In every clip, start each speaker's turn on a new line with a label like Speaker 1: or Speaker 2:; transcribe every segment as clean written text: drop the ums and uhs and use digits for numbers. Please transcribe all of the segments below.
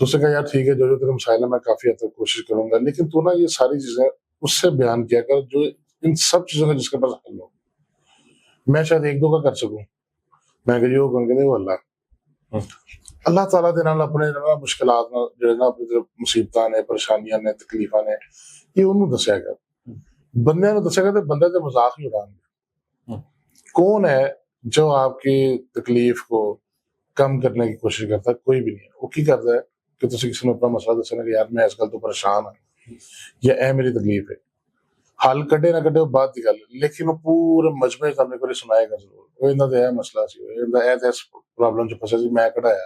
Speaker 1: تو اس نے کہا یار ٹھیک ہے جو تیرے مسائل ہے میں کافی حد تک کوشش کروں گا، لیکن تو نا یہ ساری چیزیں اس سے بیان کیا کر جو ان سب چیزوں کا جس کے پاس حل ہو. میں شاید ایک دو کا کر سکوں، میں کہ جو کہ وہ اللہ تعالیٰ دے نال اپنے مشکلات جڑے نا اپنی مصیبتاں نے پریشانیاں نے تکلیفاں نے یہ انہوں دسیا گیا، بندے نو دسیا گیا تو بندے تے مذاق نہیں اڑان گے. کون ہے جو آپ کی تکلیف کو کم کرنے کی کوشش کرتا ہے؟ کوئی بھی نہیں ہے. وہ کی کرتا ہے کہ تسی کسی نے اپنا مسئلہ دسنا کہ یار میں اس گل تو پریشان ہوں یا اے میری تکلیف ہے، حل کڈے نہ کڈے وہ بات دی گل ہے، لیکن وہ پورے مجمع سامنے کو سنائے گا ضرور. وہ انہاں دا اے مسئلہ سی، انہاں دا اے پرابلم چ پھسے سی، میں کڈایا،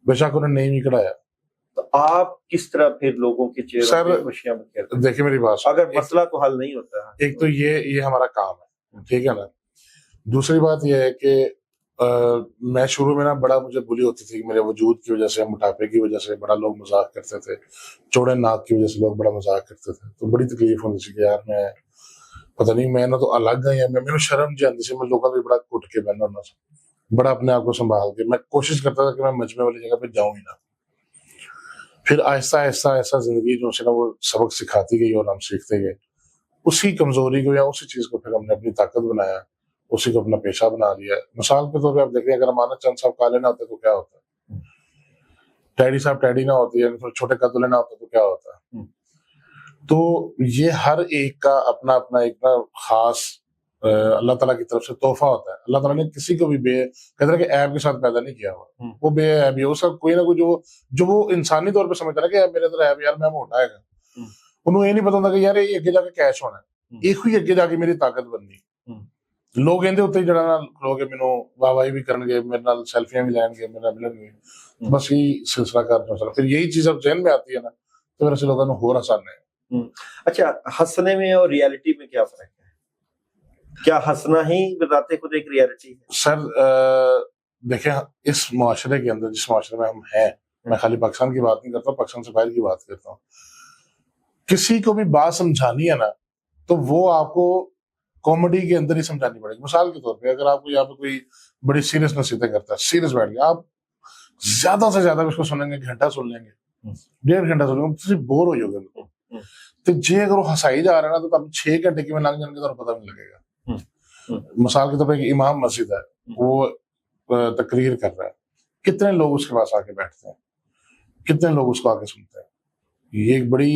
Speaker 1: بے شک انہوں نے نہیں بھی کڈایا.
Speaker 2: تو آپ کس طرح پھر لوگوں کے چہروں پہ خوشیاں کرتے ہیں؟
Speaker 1: دیکھیں میری بات،
Speaker 2: اگر مسئلہ تو حل نہیں ہوتا ہے،
Speaker 1: ایک تو یہ ہمارا کام ہے، ٹھیک ہے نا. دوسری بات یہ ہے کہ میں شروع میں نا بڑا مجھے بلی ہوتی تھی میرے وجود کی وجہ سے، موٹاپے کی وجہ سے بڑا لوگ مذاق کرتے تھے، چوڑے ناک کی وجہ سے لوگ بڑا مذاق کرتے تھے، تو بڑی تکلیف ہوتی تھی کہ یار میں پتہ نہیں میں نہ تو الگ ہوں یا میں شرم جی آتی سی، میں لوگوں سے بڑا کٹ کے بہنا ہونا سا، بڑا اپنے آپ کو سنبھال کے میں کوشش کرتا تھا کہ میں مجمع والی جگہ پہ جاؤں ہی نہ. پھر آہستہ آہستہ آہستہ زندگی جو ہے نا وہ سبق سکھاتی گئی اور ہم سیکھتے گئے. اسی کمزوری کو یا اسی چیز کو پھر ہم نے اپنی طاقت بنایا، اسی کو اپنا پیشہ بنا لیا. مثال کے طور پہ آپ دیکھیں، اگر ہمارا چند صاحب کالے نہ ہوتے تو کیا ہوتا، ٹیڈی صاحب ٹیڈی نہ ہوتے، یعنی چھوٹے قدلے نہ ہوتے تو کیا ہوتا. تو یہ ہر ایک کا اپنا اپنا ایک نا خاص اللہ تعالیٰ کی طرف سے تحفہ ہوتا ہے. اللہ تعالیٰ نے کسی کو بھی کہتے ہیں کہ عیب کے ساتھ پیدا نہیں کیا ہوا، وہ بے عیب ہی اس کا کوئی نہ کوئی جو وہ انسانی طور پہ سمجھتا ہے کہ میرے اندر عیب یار میں موٹا ہے گا، انہوں یہ نہیں پتا ہوتا کہ یار یہ اگے جا کے کیش ہونا ہے، ایک ہی اگے جا کے میری طاقت بننی. لوگ اندے اتنے جڑا نا لوگ مینوں واہ واہی بھی کرن گے، میرے نال سیلفیاں بھی لین گے، میرا ملن گے، بس یہی سلسلہ کار چلتا. پھر یہی چیز اب ذہن میں آتی ہے نا تو پھر ایسے لوگوں کو ہو آسان ہے.
Speaker 2: اچھا، ہنسنے میں اور ریالٹی میں کیا فرق ہے؟ کیا ہنسنا ہی بذات خود ایک ریالٹی ہے؟
Speaker 1: سر دیکھیں اس معاشرے کے اندر، جس معاشرے میں ہم ہیں، میں خالی پاکستان کی بات نہیں کرتا، پاکستان سے باہر کی بات کرتا ہوں، کسی کو بھی بات سمجھانی ہے نا تو وہ آپ کو کامیڈی کے اندر ہی سمجھانی پڑے گی. مثال کے طور پہ اگر آپ کو یہاں پہ کوئی بڑی سیریس نصیحتیں کرتا ہے، سیریس بیٹھ گیا، آپ زیادہ سے زیادہ اس کو سنیں گے، گھنٹہ سن لیں گے، 1.5 گھنٹہ سن لیں گے، تو بور ہو جاؤ گے. تو جی اگر وہ ہنسائی جا رہا ہے نا تو آپ 6 گھنٹے کی میں لگ جائیں گے تو پتہ نہیں لگے گا. مثال کے طور پہ ایک امام مسجد ہے، وہ تقریر کر رہا ہے، کتنے لوگ اس کے پاس آ کے بیٹھتے ہیں، کتنے لوگ اس کو آ کے سنتے ہیں. یہ ایک بڑی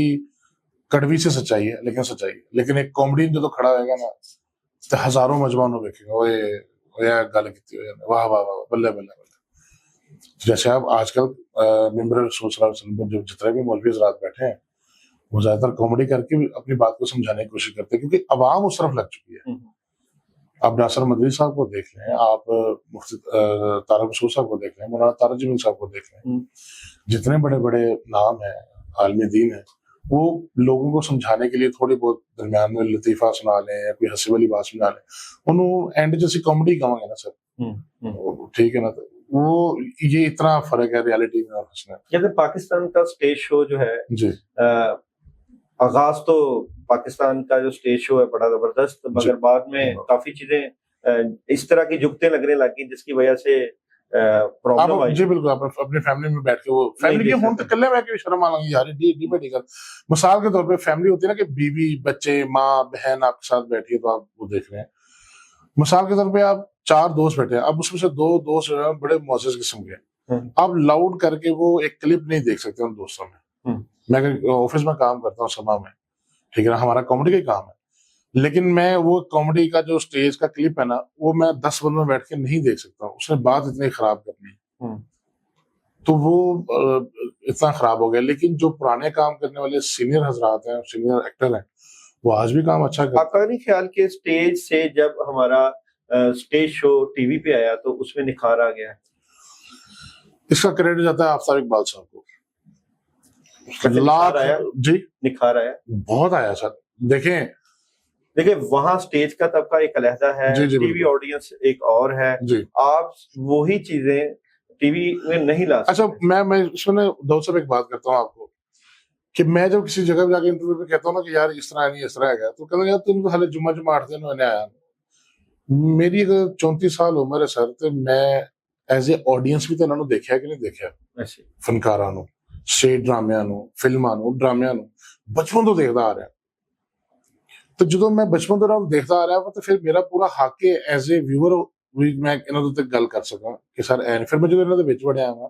Speaker 1: کڑوی سے سچائی ہے، لیکن سچائی ہے. لیکن ایک کامیڈین جو تو کھڑا ہوئے گا نا تو ہزاروں مجموعوں دیکھے گا، وہ گل کی واہ واہ واہ بلے بلے بلے. جیسے آپ آج کل ممبر رسول صلی اللہ علیہ وسلم جو جتنے بھی مولوی حضرات بیٹھے ہیں وہ زیادہ تر کامیڈی کر کے اپنی بات کو سمجھانے کی کوشش کرتے ہیں، کیونکہ عوام اس طرف لگ چکی ہے. آپ ناصر مدنی صاحب کو دیکھ لیں، آپ مفتی طارق مسعود صاحب کو دیکھ لیں، مولانا طارق جمیل صاحب کو دیکھ لیں، جتنے بڑے بڑے نام ہیں عالم دین ہیں، وہ لوگوں کو سمجھانے کے لیے تھوڑی بہت درمیان میں لطیفہ سنا لیں یا کوئی ہنسی والی بات سنا لیں، انہوں اینڈ جیسی کامیڈی کہوں گے نا سر، ٹھیک ہے نا. تو وہ یہ اتنا فرق ہے ریالٹی میں اور ہنسنے.
Speaker 2: جیسے پاکستان کا اسٹیج شو جو ہے،
Speaker 1: جی
Speaker 2: آغاز تو پاکستان کا جو اسٹیج شو ہے بڑا زبردست، مگر بعد میں کافی چیزیں اس طرح کی جھکتے لگنے لگی جس کی وجہ سے پرابلم آئی.
Speaker 1: جی بالکل، آپ اپنی فیملی میں بیٹھ کے وہ فیملی کے ہوں تو کلے بیٹھ کے شرم آ لگی یار ڈی پہ ٹکر. مثال کے طور پہ فیملی ہوتی ہے نا کہ بیوی بچے ماں بہن آپ کے ساتھ بیٹھی ہے تو آپ وہ دیکھ رہے ہیں. مثال کے طور پہ آپ 4 دوست بیٹھے ہیں، اب اس میں سے 2 دوست بڑے معزز قسم کے، آپ لاؤڈ کر کے وہ ایک کلپ نہیں دیکھ سکتے ان دوستوں میں. میں آفس میں کام کرتا ہوں سما میں، ٹھیک ہے نا، ہمارا کامیڈی کا ہی کام ہے، لیکن میں وہ کامیڈی کا جو اسٹیج کا کلپ ہے نا وہ میں 10 بندوں میں بیٹھ کے نہیں دیکھ سکتا ہوں، اس نے بات اتنی خراب کرنی ہے تو وہ اتنا خراب ہو گیا. لیکن جو پرانے کام کرنے والے سینئر حضرات ہیں، سینئر ایکٹر ہیں، وہ آج بھی کام اچھا کرتے ہیں.
Speaker 2: آپ کا نہیں خیال کہ اسٹیج سے جب ہمارا اسٹیج شو ٹی وی پہ آیا تو اس میں نکھار آ گیا؟
Speaker 1: اس کا کریڈٹ جاتا ہے آفتاب اقبال صاحب کو. جی
Speaker 2: نکھار آیا،
Speaker 1: بہت آیا سر. دیکھیں
Speaker 2: وہاں اسٹیج کا طبقہ ایک علیحدہ ہے، ٹی وی آڈینس ایک اور ہے، آپ وہی چیزیں ٹی وی میں نہیں لا سکتے.
Speaker 1: اچھا میں اس میں دو سب ایک بات کرتا ہوں آپ کو کہ میں جب کسی جگہ پہ جا کے انٹرویو پہ کہتا ہوں نا کہ یار اس طرح نہیں اس طرح ہے تو کہتے ہیں یار تم تو حالے جمعہ 8 دن میں نے آیا. میری 34 سال عمر ہے سر، تو میں ایز اے آڈینس بھی تو انہوں نے دیکھا کہ نہیں دیکھا فنکاراں نوں. ਸਟੇਜ ਡਰਾਮਿਆਂ ਨੂੰ, ਫਿਲਮਾਂ ਨੂੰ, ਡਰਾਮਿਆਂ ਨੂੰ ਬਚਪਨ ਤੋਂ ਦੇਖਦਾ ਆ ਰਿਹਾ। ਤੇ ਜਦੋਂ ਮੈਂ ਬਚਪਨ ਤੋਂ ਇਹਨਾਂ ਨੂੰ ਦੇਖਦਾ ਆ ਰਿਹਾ ਵਾ, ਤੇ ਫਿਰ ਮੇਰਾ ਪੂਰਾ ਹੱਕ ਹੈ ਐਜ਼ ਏ ਵਿਊਅਰ ਵੀ ਮੈਂ ਇਹਨਾਂ ਦੇ ਉੱਤੇ ਗੱਲ ਕਰ ਸਕਾਂ ਕਿ ਸਰ ਐਨ। ਫਿਰ ਮੈਂ ਜਦੋਂ ਇਹਨਾਂ ਦੇ ਵਿੱਚ ਵੜਿਆ ਵਾ,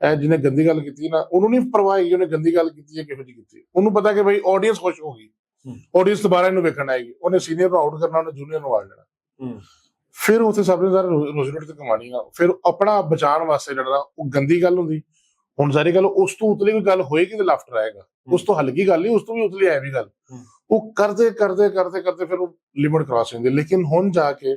Speaker 1: ਜਿਹਨੇ ਗੰਦੀ ਗੱਲ ਕੀਤੀ ਨਾ, ਉਹਨੂੰ ਨਹੀਂ ਪਰਵਾਹ ਹੈਗੀ ਉਹਨੇ ਗੰਦੀ ਗੱਲ ਕੀਤੀ ਹੈ ਕਿਹੋ ਜਿਹੀ ਕੀਤੀ। ਉਹਨੂੰ ਪਤਾ ਕਿ ਭਾਈ ਆਡੀਅנס ਖੁਸ਼ ਹੋ ਗਈ, ਆਡੀਅנס ਦੁਬਾਰਾ ਇਹਨੂੰ ਵੇਖਣ ਆਏਗੀ। ਉਹਨੇ ਸੀਨੀਅਰ ਨੂੰ ਆਊਟ ਕਰਨਾ, ਉਹਨੇ ਜੂਨੀਅਰ ਨੂੰ ਆੜ ਲੈਣਾ। ਫਿਰ ਉੱਥੇ ਸਭ ਨੇ ਸਾਰਾ ਰੋਜ਼ੀ ਰੋਟੀ ਤੇ ਕਮਾਣੀ ਆ। ਫਿਰ ਆਪਣਾ ਬਚਾਉਣ ਵਾਸਤੇ ਜਿਹੜਾ ਉਹ ਗੰਦੀ ਗੱਲ ਹੁੰਦੀ। ਹੁਣ ਸਾਰੀ ਗੱਲ ਉਸ ਤੋਂ ਉਤਲੀ ਕੋਈ ਗੱਲ ਹੋਏਗੀ ਤੇ ਲਾਫਟਰ ਆਏਗਾ, ਉਸ ਤੋਂ ਹਲਕੀ ਗੱਲ ਨਹੀਂ, ਉਸ ਤੋਂ ਵੀ ਉਤਲੀ ਆਏ ਵੀ ਗੱਲ। ਉਹ ਕਰਦੇ ਕਰਦੇ ਕਰਦੇ ਕਰਦੇ ਫਿਰ ਉਹ ਲਿਮਿਟ ਕ੍ਰਾਸ ਹੁੰਦੀ। ਲੇਕਿਨ ਹੁਣ ਜਾ ਕੇ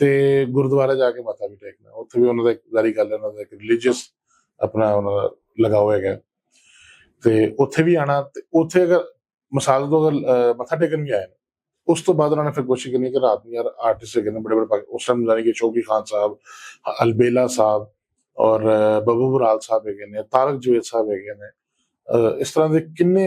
Speaker 1: ਤੇ ਗੁਰਦੁਆਰੇ ਜਾ ਕੇ ਮੱਥਾ ਵੀ ਟੇਕਣਾ। ਉੱਥੇ ਵੀ ਉਹਨਾਂ ਦਾ ਇੱਕ ਜ਼ਾਰੀ ਗੱਲ ਹੈ, ਉਹਨਾਂ ਦਾ ਇੱਕ ਰਿਲੀਜੀਅਸ ਆਪਣਾ ਉਹਨਾਂ ਦਾ ਲਗਾਓ ਹੈਗਾ। ਤੇ ਉੱਥੇ ਵੀ ਆਣਾ, ਤੇ ਉੱਥੇ ਅਗਰ ਮਿਸਾਲ ਤੋਂ ਅਗਰ ਮੱਥਾ ਟੇਕਣ ਵੀ ਆਏ ਨੇ, ਉਸ ਤੋਂ ਬਾਅਦ ਉਹਨਾਂ ਨੇ ਫਿਰ ਕੋਸ਼ਿਸ਼ ਕਰਨੀ ਕਿ ਰਾਤ ਨੂੰ ਯਾਰ ਆਰਟਿਸਟ ਹੈਗੇ ਨੇ ਬੜੇ ਬੜੇ, ਉਸ ਟਾਈਮ ਜਾਨੀ ਕਿ ਸ਼ੌਕੀ ਖਾਨ ਸਾਹਿਬ, ਅਲਬੇਲਾ ਸਾਹਿਬ ਔਰ ਬੱਬੂ ਬਰਾਲ ਸਾਹਿਬ ਹੈਗੇ ਨੇ, ਤਾਰਕ ਜਵੇਦ ਸਾਹਿਬ ਹੈਗੇ ਨੇ। ਇਸ ਤਰ੍ਹਾਂ ਦੇ ਕਿੰਨੇ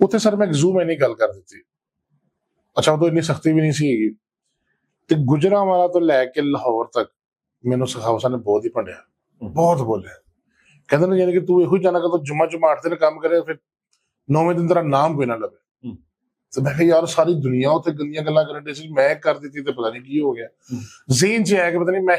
Speaker 1: ਉੱਥੇ ਸਰ ਮੈਂ ਜ਼ੂਮ ਨਹੀਂ ਗੱਲ ਕਰ ਦਿੱਤੀ। ਅੱਛਾ ਉਦੋਂ ਇੰਨੀ ਸਖਤੀ ਵੀ ਨਹੀਂ ਸੀ ਹੈਗੀ। ਤੇ ਗੁਜਰਾਂਵਾਲਾ ਤੋਂ ਲੈ ਕੇ ਲਾਹੌਰ ਤੱਕ ਮੈਨੂੰ ਸਖਾਵਤ ਸਾਹਿਬ ਨੇ ਬਹੁਤ ਹੀ ਭੰਡਿਆ, ਬਹੁਤ ਬੋਲਿਆ। ਕਹਿੰਦੇ ਨੇ ਯਾਨੀ ਕਿ ਤੂੰ ਇਹੋ ਹੀ ਜਾਣਾ ਕਿ ਜੁਮਾ 8 ਦਿਨ ਕੰਮ ਕਰੇ, ਫਿਰ 9ਵੇਂ ਦਿਨ ਤੇਰਾ ਨਾਮ ਕੋਈ ਨਾ ਲਵੇ। ਤੇ ਮੈਂ ਕਿਹਾ ਯਾਰ ਸਾਰੀ ਦੁਨੀਆ ਉੱਥੇ ਗੰਦੀਆਂ ਗੱਲਾਂ ਕਰਨ ਡੇ ਸੀ, ਮੈਂ ਕਰ ਦਿੱਤੀ ਤੇ ਪਤਾ ਨਹੀਂ ਕੀ ਹੋ ਗਿਆ। ਜ਼ੇਨ 'ਚ ਆਇਆ ਕਿ ਪਤਾ ਨਹੀਂ ਮੈਂ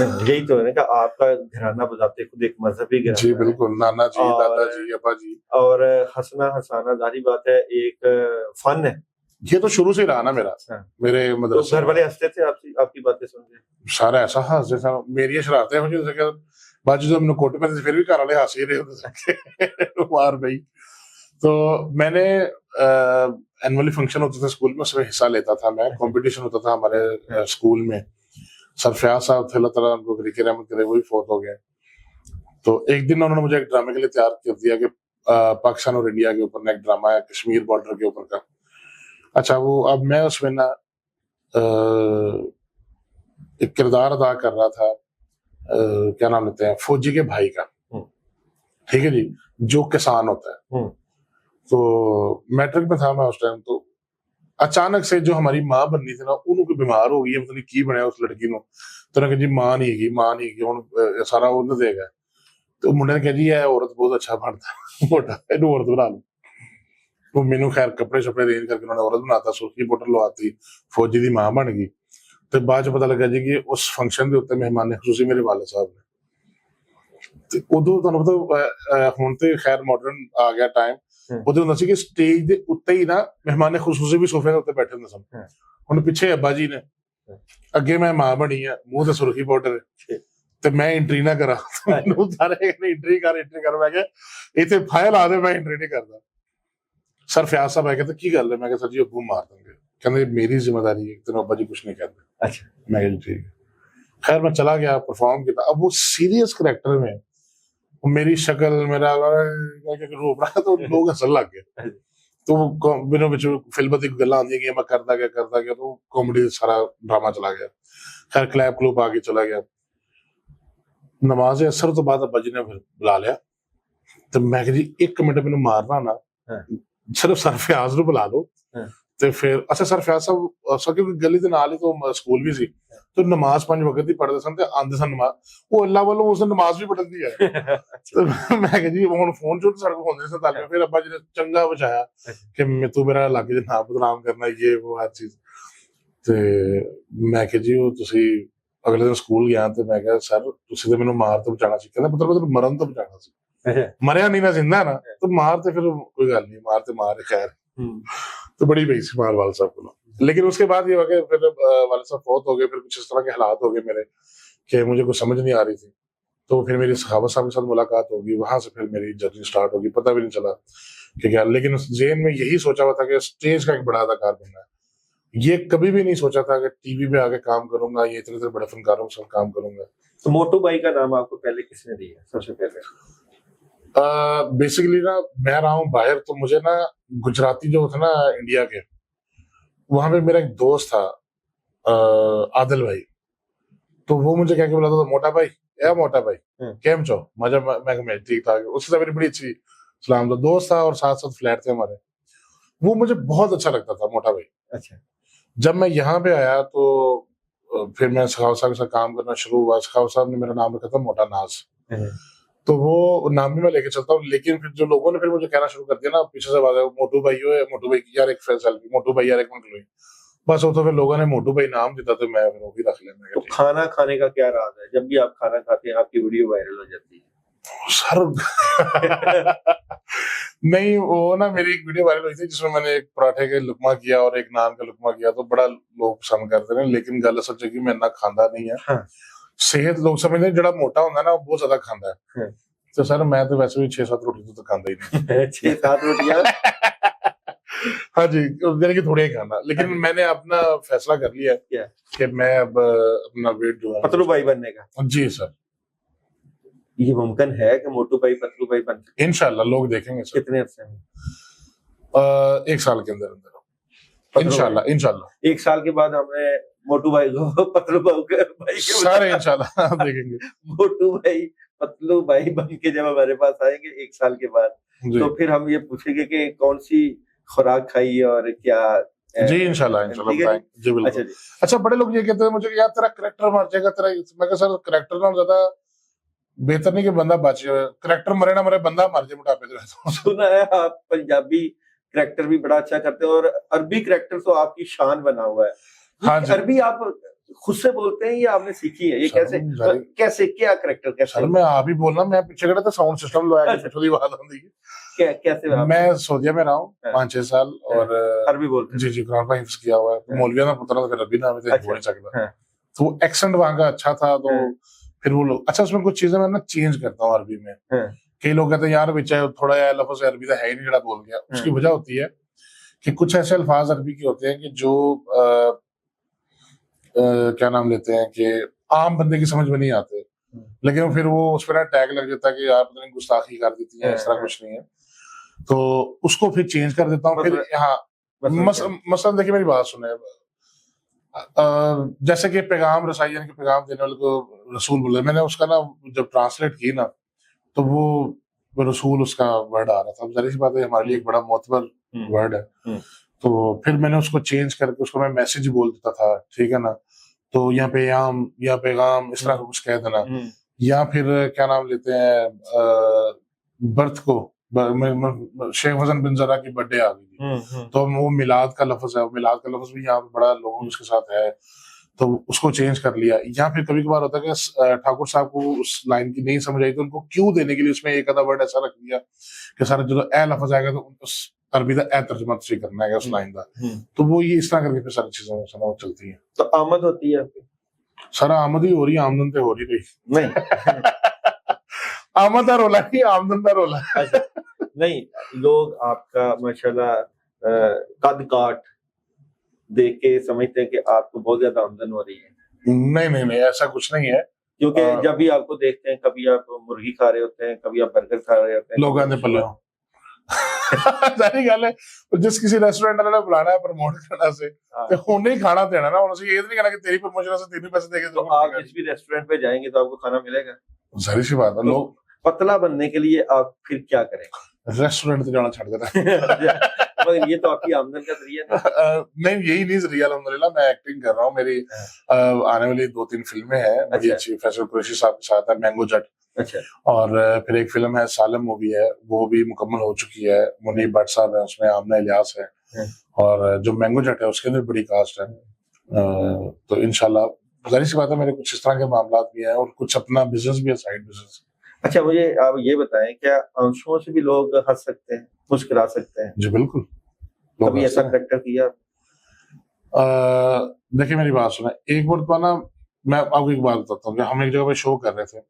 Speaker 2: یہی تو ہے نا کہ آپ کا گھرانہ بذات خود ایک مذہبی
Speaker 1: جی
Speaker 2: گھرانہ ہے،
Speaker 1: بالکل، نانا جی،
Speaker 2: اور
Speaker 1: دادا جی، ابا جی.
Speaker 2: اور ہنسنا ہنسانا ظاہری بات ہے ایک فن ہے.
Speaker 1: یہ تو شروع سے ہی رہا نا میرا،
Speaker 2: ہاں.
Speaker 1: میرے
Speaker 2: تو
Speaker 1: مدرسے
Speaker 2: گھر والے ہنستے تھے آپ کی باتیں سن کے؟
Speaker 1: سارا ایسا ہنستے تھا، میری شرارتیں ہو جیسے کہ باجی جو ہم نے کوٹ پہنتے تھے پھر بھی گھر والے ہنس ہی رہے ہوتے تھے مار بھائی. تو میں نے اینولی فنکشن ہوتے تھے اسکول میں، اس میں حصہ لیتا تھا میں. کمپٹیشن ہوتا تھا ہمارے اسکول میں. سر فیاض صاحب تھے، اللہ تعالیٰ ان کو بریک رحمت کرے، وہی فوت ہو گئے. تو ایک دن انہوں نے مجھے ایک ڈرامے کے لیے تیار کر دیا کہ پاکستان اور انڈیا کے اوپر ایک ڈرامہ ہے کشمیر بارڈر کے اوپر کا. اچھا وہ اب میں اس میں نا ایک کردار ادا کر رہا تھا، کیا نام لیتے ہیں، فوجی کے بھائی کا. ٹھیک ہے جی، جو کسان ہوتا ہے. تو میٹرک میں تھا میں اس ٹائم. تو اچانک سے جو ہماری ماں بننی تھی نا، انہوں کو بیمار ہو گئی ہے، پتہ نہیں کی بنیا اس لڑکی نو. تو انہوں نے کہا جی ماں نہیں گی ہوں سارا انہوں دے گا. تو منڈے نے کہا جی یہ عورت بہت اچھا بنتا موٹا اینو عورت بنا لو. تو مینو خیر کپڑے شپڑے رینج کر کے انہوں نے عورت بناتا، سرخی بوٹل لواتی، فوجی دی ماں بن گئی. تو بعد پتہ لگا جی کہ اس فنکشن کے اتنے مہمان خصوصی میرے والد صاحب نے. ادو تمہیں پتا ہوں تو خیر ماڈرن آ گیا ٹائم. ادو ہوں سی کہ اسٹیج کے اتنے ہی نا مہمان خصوصی بھی سوفے کے اتنے بیٹھے ہوتے سن. ہوں پیچھے ابا جی نے، اگے میں ماں بنی ہے، منہ تے سرخی پاؤڈر تے میں انٹری نہ کرا. سارے انٹری کر میں کہ اتنے فائل آ دے، میں انٹری نہیں کرتا. سر فیاض صاحب آئے کہتے کی گل ہے؟ میں کہ سر جی ابو مار دیں گے. کہتے میری ذمہ داری ہے، تینوں ابا جی کچھ نہیں کہتے.
Speaker 2: اچھا
Speaker 1: میں کہ ٹھیک ہے. خیر میں چلا گیا، پرفارم کیا. اب وہ سیریس کریکٹر میں میری شکل میرا روپ رہا تو لوگ ہنسن لگ گئے. تو بینوں بچ فلم کی گلاں آندیاں گیا، میں کرتا گیا تو کامیڈی سارا ڈرامہ چلا گیا. خیر کلیپ کلوپ آ کے چلا گیا. نماز اثر تو بعد ابا جی نے پھر بلا لیا. تو میں کہ جی ایک منٹ مینوں مارنا نا، صرف سر فیاض نو بلا لو. تو پھر اچھا سر فیاض صاحب سر کیونکہ گلی کے نال ہی تو سکول بھی سی، تو نماز 5 وقت ہی پڑھتے سن تے آندے سن نماز. وہ اللہ والوں اس نے نماز بھی پڑھن دی ہے. تو میں کہ جی ہن فون جو سارے کو ہوندے سن تعلیم. پھر ابا جی نے چنگا بچایا کہ میں تو میرا علاقے دے نام بدنام کرنا یہ وہ ہر چیز. تے میں کہ جی وہ تسی اگلے دن سکول گیا تو میں کہ سر تسی تے مینوں مار تو بچانا سی. کہندا مطلب مرن تو بچانا سی، مریا نہیں نہ زندہ نا. تو مار تے پھر کوئی گل نہیں، مار تے مار خیر. تو بڑی بئی سی مار والد صاحب کو. لیکن اس کے بعد یہ ہوا کہ پھر والد صاحب فوت ہو گئے. پھر کچھ اس طرح کے حالات ہو گئے میرے کہ مجھے کچھ سمجھ نہیں آ رہی تھی. تو پھر میری سخاوت صاحب کے ساتھ ملاقات ہوگی، وہاں سے پھر میری جرنی سٹارٹ ہوگی. پتہ بھی نہیں چلا کہ کیا، لیکن ذہن میں یہی سوچا ہوا تھا کہ اسٹیج کا ایک بڑا اداکار بننا ہے. یہ کبھی بھی نہیں سوچا تھا کہ ٹی وی پہ آ کے کام کروں گا، یہ اتنے بڑے فنکاروں کے ساتھ کام کروں گا.
Speaker 2: تو موٹو بھائی کا نام آپ کو پہلے کس نے دیا سب سے پہلے؟
Speaker 1: بیسیکلی نا میں رہا ہوں باہر، تو مجھے نا گجراتی جو تھا نا انڈیا کے، وہاں پہ میرا ایک دوست تھا عادل بھائی. تو وہ مجھے کہہ کے بلاتا تھا موٹا بھائی، اے موٹا بھائی کیم چو مجھے. میں ٹھیک ٹھاک. اس سے میری بڑی اچھی سلام تھا، دوست تھا اور ساتھ ساتھ فلیٹ تھے ہمارے. وہ مجھے بہت اچھا لگتا تھا موٹا بھائی.
Speaker 2: اچھا.
Speaker 1: جب میں یہاں پہ آیا تو پھر میں سخاوت صاحب کے ساتھ کام کرنا شروع ہوا. سخاوت صاحب نے میرا نام رکھا تھا موٹا ناز. تو وہ نام بھی میں لے کے چلتا ہوں. لیکن پھر جو لوگوں نے پھر مجھے کہنا شروع کر دیا نا پیچھے سے آواز ہے موٹو بھائی ہوئے، موٹو بھائی یار ایک سیلفی، موٹو بھائی یار ایک منٹ لوئی. بس وہ تو پھر لوگوں نے موٹو بھائی نام دیتا تو میں وہ بھی رکھ لیا.
Speaker 2: تو کھانا کھانے کا کیا راز ہے؟ جب بھی آپ کھانا کھاتے ہیں آپ کی ویڈیو وائرل ہو جاتی ہے.
Speaker 1: سر نہیں، وہ نا میری ایک ویڈیو وائرل ہوئی تھی جس میں نے ایک پراٹھے کا لقمہ کیا اور ایک نان کا لقمہ کیا. تو بڑا لوگ پسند کرتے ہیں، لیکن گل اصل چ میں نہ کھانا نہیں ہے. صحت لوگ سمجھتے ہیں جڑا موٹا ہوتا ہے نا وہ بہت زیادہ کھانا ہے. تو سر میں تو ویسے بھی 6-7 روٹی تو کھانا ہی نہیں.
Speaker 2: 6-7 روٹیاں
Speaker 1: ہاں جی، یعنی کہ تھوڑے ہی کھانا. لیکن میں نے اپنا فیصلہ کر لیا کہ میں اب اپنا ویٹ جو ہے
Speaker 2: پتلو بھائی بننے کا.
Speaker 1: جی سر.
Speaker 2: یہ ممکن ہے کہ موٹو بھائی پتلو بھائی بن سکتے؟
Speaker 1: انشاءاللہ لوگ دیکھیں گے.
Speaker 2: کتنے عرصے میں؟
Speaker 1: 1 سال کے اندر انشاءاللہ
Speaker 2: 1 سال کے بعد ہمیں موٹو بھائی کو پتلو بھائی
Speaker 1: سارے انشاءاللہ دیکھیں گے.
Speaker 2: موٹو بھائی پتلو بھائی بن کے جب ہمارے پاس آئیں گے 1 سال کے بعد تو پھر ہم یہ پوچھیں گے کہ کون سی خوراک کھائی اور کیا.
Speaker 1: جی انشاءاللہ بتائیں. جی بالکل. اچھا بڑے لوگ یہ کہتے ہیں مجھے کہ یار تیرا کریکٹر مر جائے گا تیرا. میں کہ سر کریکٹر نہ زیادہ بہتر نہیں کہ بندہ بچ جائے. کریکٹر مرے نہ مرے بندہ مر جائے موٹاپے سے.
Speaker 2: سنا ہے آپ پنجابی کریکٹر بھی بڑا اچھا کرتے ہیں اور عربی کریکٹر تو آپ کی شان بنا ہوا ہے.
Speaker 1: ہاں جی.
Speaker 2: عربی آپ خود سے بولتے ہیں یا آپ نے سیکھی ہے؟ یہ کیسے کیا کریکٹر کیسے؟
Speaker 1: سر میں آپ ہی بولنا، میں پیچھے کھڑا تھا ساؤنڈ سسٹم لوایا کے پچھلی بات ہوندی ہے
Speaker 2: کیسے؟
Speaker 1: میں سعودیہ میں رہا ہوں 5-6 سال اور
Speaker 2: عربی بولتے ہیں؟
Speaker 1: جی قرآن پاک حفظ کیا ہوا ہے، مولویوں کا پتر پھر عربی نام ہو نہیں سکتا، تو وہ ایکسنٹ وہاں کا اچھا تھا، تو پھر وہ لوگ اچھا اس میں کچھ چیزیں میں نا چینج کرتا ہوں عربی میں. کئی لوگ کہتے ہیں یار بچہ تھوڑا یا لفظ عربی کا ہے ہی نہیں جڑا بول گیا. اس کی وجہ ہوتی ہے کہ کچھ ایسے الفاظ عربی کے ہوتے ہیں کہ جو کیا نام لیتے ہیں کہ عام بندے کی سمجھ میں نہیں آتے، لیکن پھر وہ اس پہ ٹیگ لگ جاتا ہے کہ آپ پتہ نہیں گستاخی کر دیتی ہیں، اس طرح کچھ نہیں ہے، تو اس کو پھر چینج کر دیتا ہوں. پھر یہاں مثلا دیکھیے میری بات سنیں، جیسے کہ پیغام رسائی یعنی کہ پیغام دینے والے کو رسول بولے، میں نے اس کا نا جب ٹرانسلیٹ کی نا تو وہ رسول اس کا ورڈ آ رہا تھا. ظاہر سی بات ہے ہمارے لیے ایک بڑا معتبر ورڈ ہے، تو پھر میں نے اس کو چینج کر کے اس کو میں میسج بول دیتا تھا، ٹھیک ہے نا، تو یا پیام یا پیغام اس طرح کچھ کہہ دینا. یا پھر کیا نام لیتے ہیں برتھ کو شیخ حسن بن زرا کی برتھ ڈے آ گئی تھی، تو وہ میلاد کا لفظ ہے، میلاد کا لفظ بھی یہاں پہ بڑا لوگوں اس کے ساتھ ہے، تو اس کو چینج کر لیا. یا پھر کبھی کبھار ہوتا ہے کہ ٹھاکر صاحب کو اس لائن کی نہیں سمجھ آئی تو ان کو کیوں دینے کے لیے اس میں ایک آدھا ورڈ ایسا رکھ دیا کہ سارا جو اے لفظ آئے گا تو اس عربی کا اے ترجمہ تشریح کرنا ہے اس لائن کا، تو وہ یہ اس طرح کر کے پھر ساری چیزیں چلتی ہیں.
Speaker 2: تو آمد ہوتی ہے
Speaker 1: سر آمد ہی ہو رہی ہے، آمدن تو ہو رہی
Speaker 2: نہیں
Speaker 1: آمد کا رولا نہیں، آمدن کا رولا
Speaker 2: نہیں. لوگ آپ کا ماشاءاللہ قد کاٹ دیکھ کے سمجھتے ہیں کہ آپ کو بہت زیادہ آمدن ہو رہی ہے. نہیں
Speaker 1: ایسا کچھ نہیں ہے،
Speaker 2: کیونکہ جب بھی آپ کو دیکھتے ہیں کبھی آپ مرغی کھا رہے ہوتے ہیں، کبھی آپ برگر کھا رہے ہوتے ہیں،
Speaker 1: لوگ آنے پلے ہوں ساری گل ہے. جس کسی ریسٹورینٹ والے نے بلانا ہے پروموٹ کرنا سے تے ہونے ہی کھانا دینا نا، انہوں سے یہ نہیں کہنا کہ تیری پروموشن سے تیری پیسے دے کے.
Speaker 2: تو آپ جس بھی ریسٹورینٹ پہ جائیں گے تو آپ کو کھانا ملے گا.
Speaker 1: ظاہر سی بات ہے. لوگ
Speaker 2: پتلا بننے کے لیے آپ پھر کیا کریں؟
Speaker 1: ریسٹورینٹ جانا چھڑ دینا.
Speaker 2: یہ تو آپ کی آمدن کا ذریعہ
Speaker 1: نہیں، یہی نہیں ذریعہ. الحمدللہ میں ایکٹنگ کر رہا ہوں، میری آنے والی 2-3 فلمیں ہیں بڑی اچھی. فیصل قریشی صاحب کے ساتھ ہے مینگو جٹ، اور پھر ایک فلم ہے سالم مووی ہے، وہ بھی مکمل ہو چکی ہے. منیب بٹ صاحب ہے اس میں، آمنہ الیاس ہے، اور جو مینگو جٹ ہے اس کے اندر بڑی کاسٹ ہے. تو انشاءاللہ ظاہر سی بات ہے میرے کچھ اس طرح کے معاملات بھی ہیں اور کچھ اپنا بزنس بھی ہے، سائڈ بزنس.
Speaker 2: اچھا مجھے آپ یہ بتائیں، کیا آنسوؤں سے بھی لوگ ہنس سکتے ہیں، مسکرا سکتے ہیں؟
Speaker 1: جی بالکل.
Speaker 2: کبھی ایسا کریکٹر کیا؟
Speaker 1: دیکھیں میری بات سنیں، ایک مرتبہ نا میں آپ کو ایک بات بتاتا ہوں کہ ہم ایک جگہ پہ شو کر رہے تھے،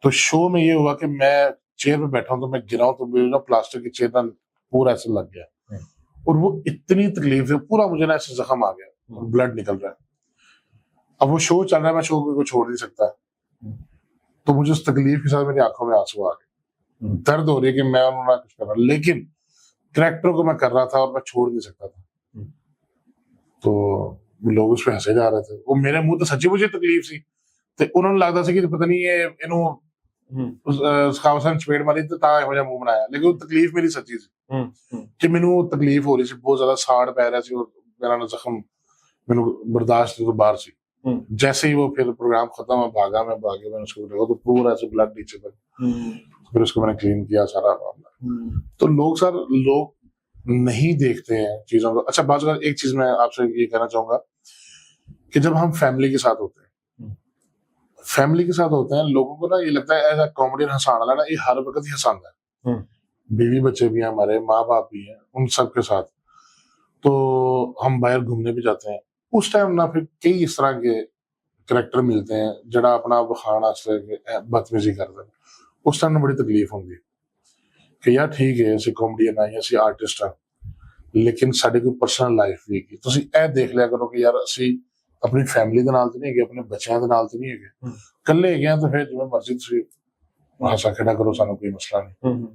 Speaker 1: تو شو میں یہ ہوا کہ میں چیئر پہ بیٹھا ہوں تو میں گرا ہوں، تو میرا پلاسٹک کی چیئر نا پورا ایسے لگ گیا، اور وہ اتنی تکلیف ہے، پورا مجھے نا ایسے زخم آ گیا، بلڈ نکل رہا ہے. اب وہ شو چل رہا ہے، میں شو کو چھوڑ نہیں سکتا، تو مجھے اس تکلیف کے ساتھ میری آنکھوں میں آنسو آ گئے. درد ہو رہی ہے کہ میں انہوں نے کچھ کر رہا، لیکن کریکٹر کو میں کر رہا تھا اور میں چھوڑ نہیں سکتا تھا. تو لوگ اس پہ ہنسے جا رہے تھے. وہ میرے منہ تو سچی مجھے تکلیف سی، تو انہوں نے لگتا سی کہ پتہ نہیں یہ انہوں سکاوسن چپیڑ ماری تو تا ہو جا منہ بنایا، لیکن وہ تکلیف میری سچی سی کہ مینوں تکلیف ہو رہی سی، بہت زیادہ ساڑ پی رہا سی، اور میرا زخم مینوں برداشت تو باہر سی. جیسے ہی وہ پھر پروگرام ختم ہوا، بھاگا میں اس کو دیکھا تو پورا ایسے بلڈ نیچے تک، پھر اس کو میں نے کلین کیا سارا معاملہ. تو لوگ نہیں دیکھتے ہیں چیزوں کو. اچھا بعض اوقات ایک چیز میں آپ سے یہ کہنا چاہوں گا کہ جب ہم فیملی کے ساتھ ہوتے ہیں لوگوں کو نا یہ لگتا ہے ایسا کامیڈین ہنسانا والا نا، یہ ہر وقت ہی ہنساتا ہے. بیوی بچے بھی ہیں ہمارے، ماں باپ بھی ہیں، ان سب کے ساتھ تو ہم باہر گھومنے بھی جاتے ہیں. اس ٹائم نہ پھر کئی اس طرح کے کریکٹر ملتے ہیں جڑا اپنا بخان بدتمیزی کرتے ہیں. اس ٹائم بڑی تکلیف ہوتی ہے کہ یار ٹھیک ہے اسی کامیڈین ہے یا اسی آرٹسٹ ہیں، لیکن ساری کوئی پرسنل لائف بھی ہے. تسی اے دیکھ لیا کرو کہ یار اسی اپنی فیملی دے نال تے نہیں ہے، اپنے بچیاں دے نال تے نہیں ہے، کلے گئے تو پھر جو مرضی تسی ہنسا کھڑا کرو، سانو کوئی مسئلہ نہیں.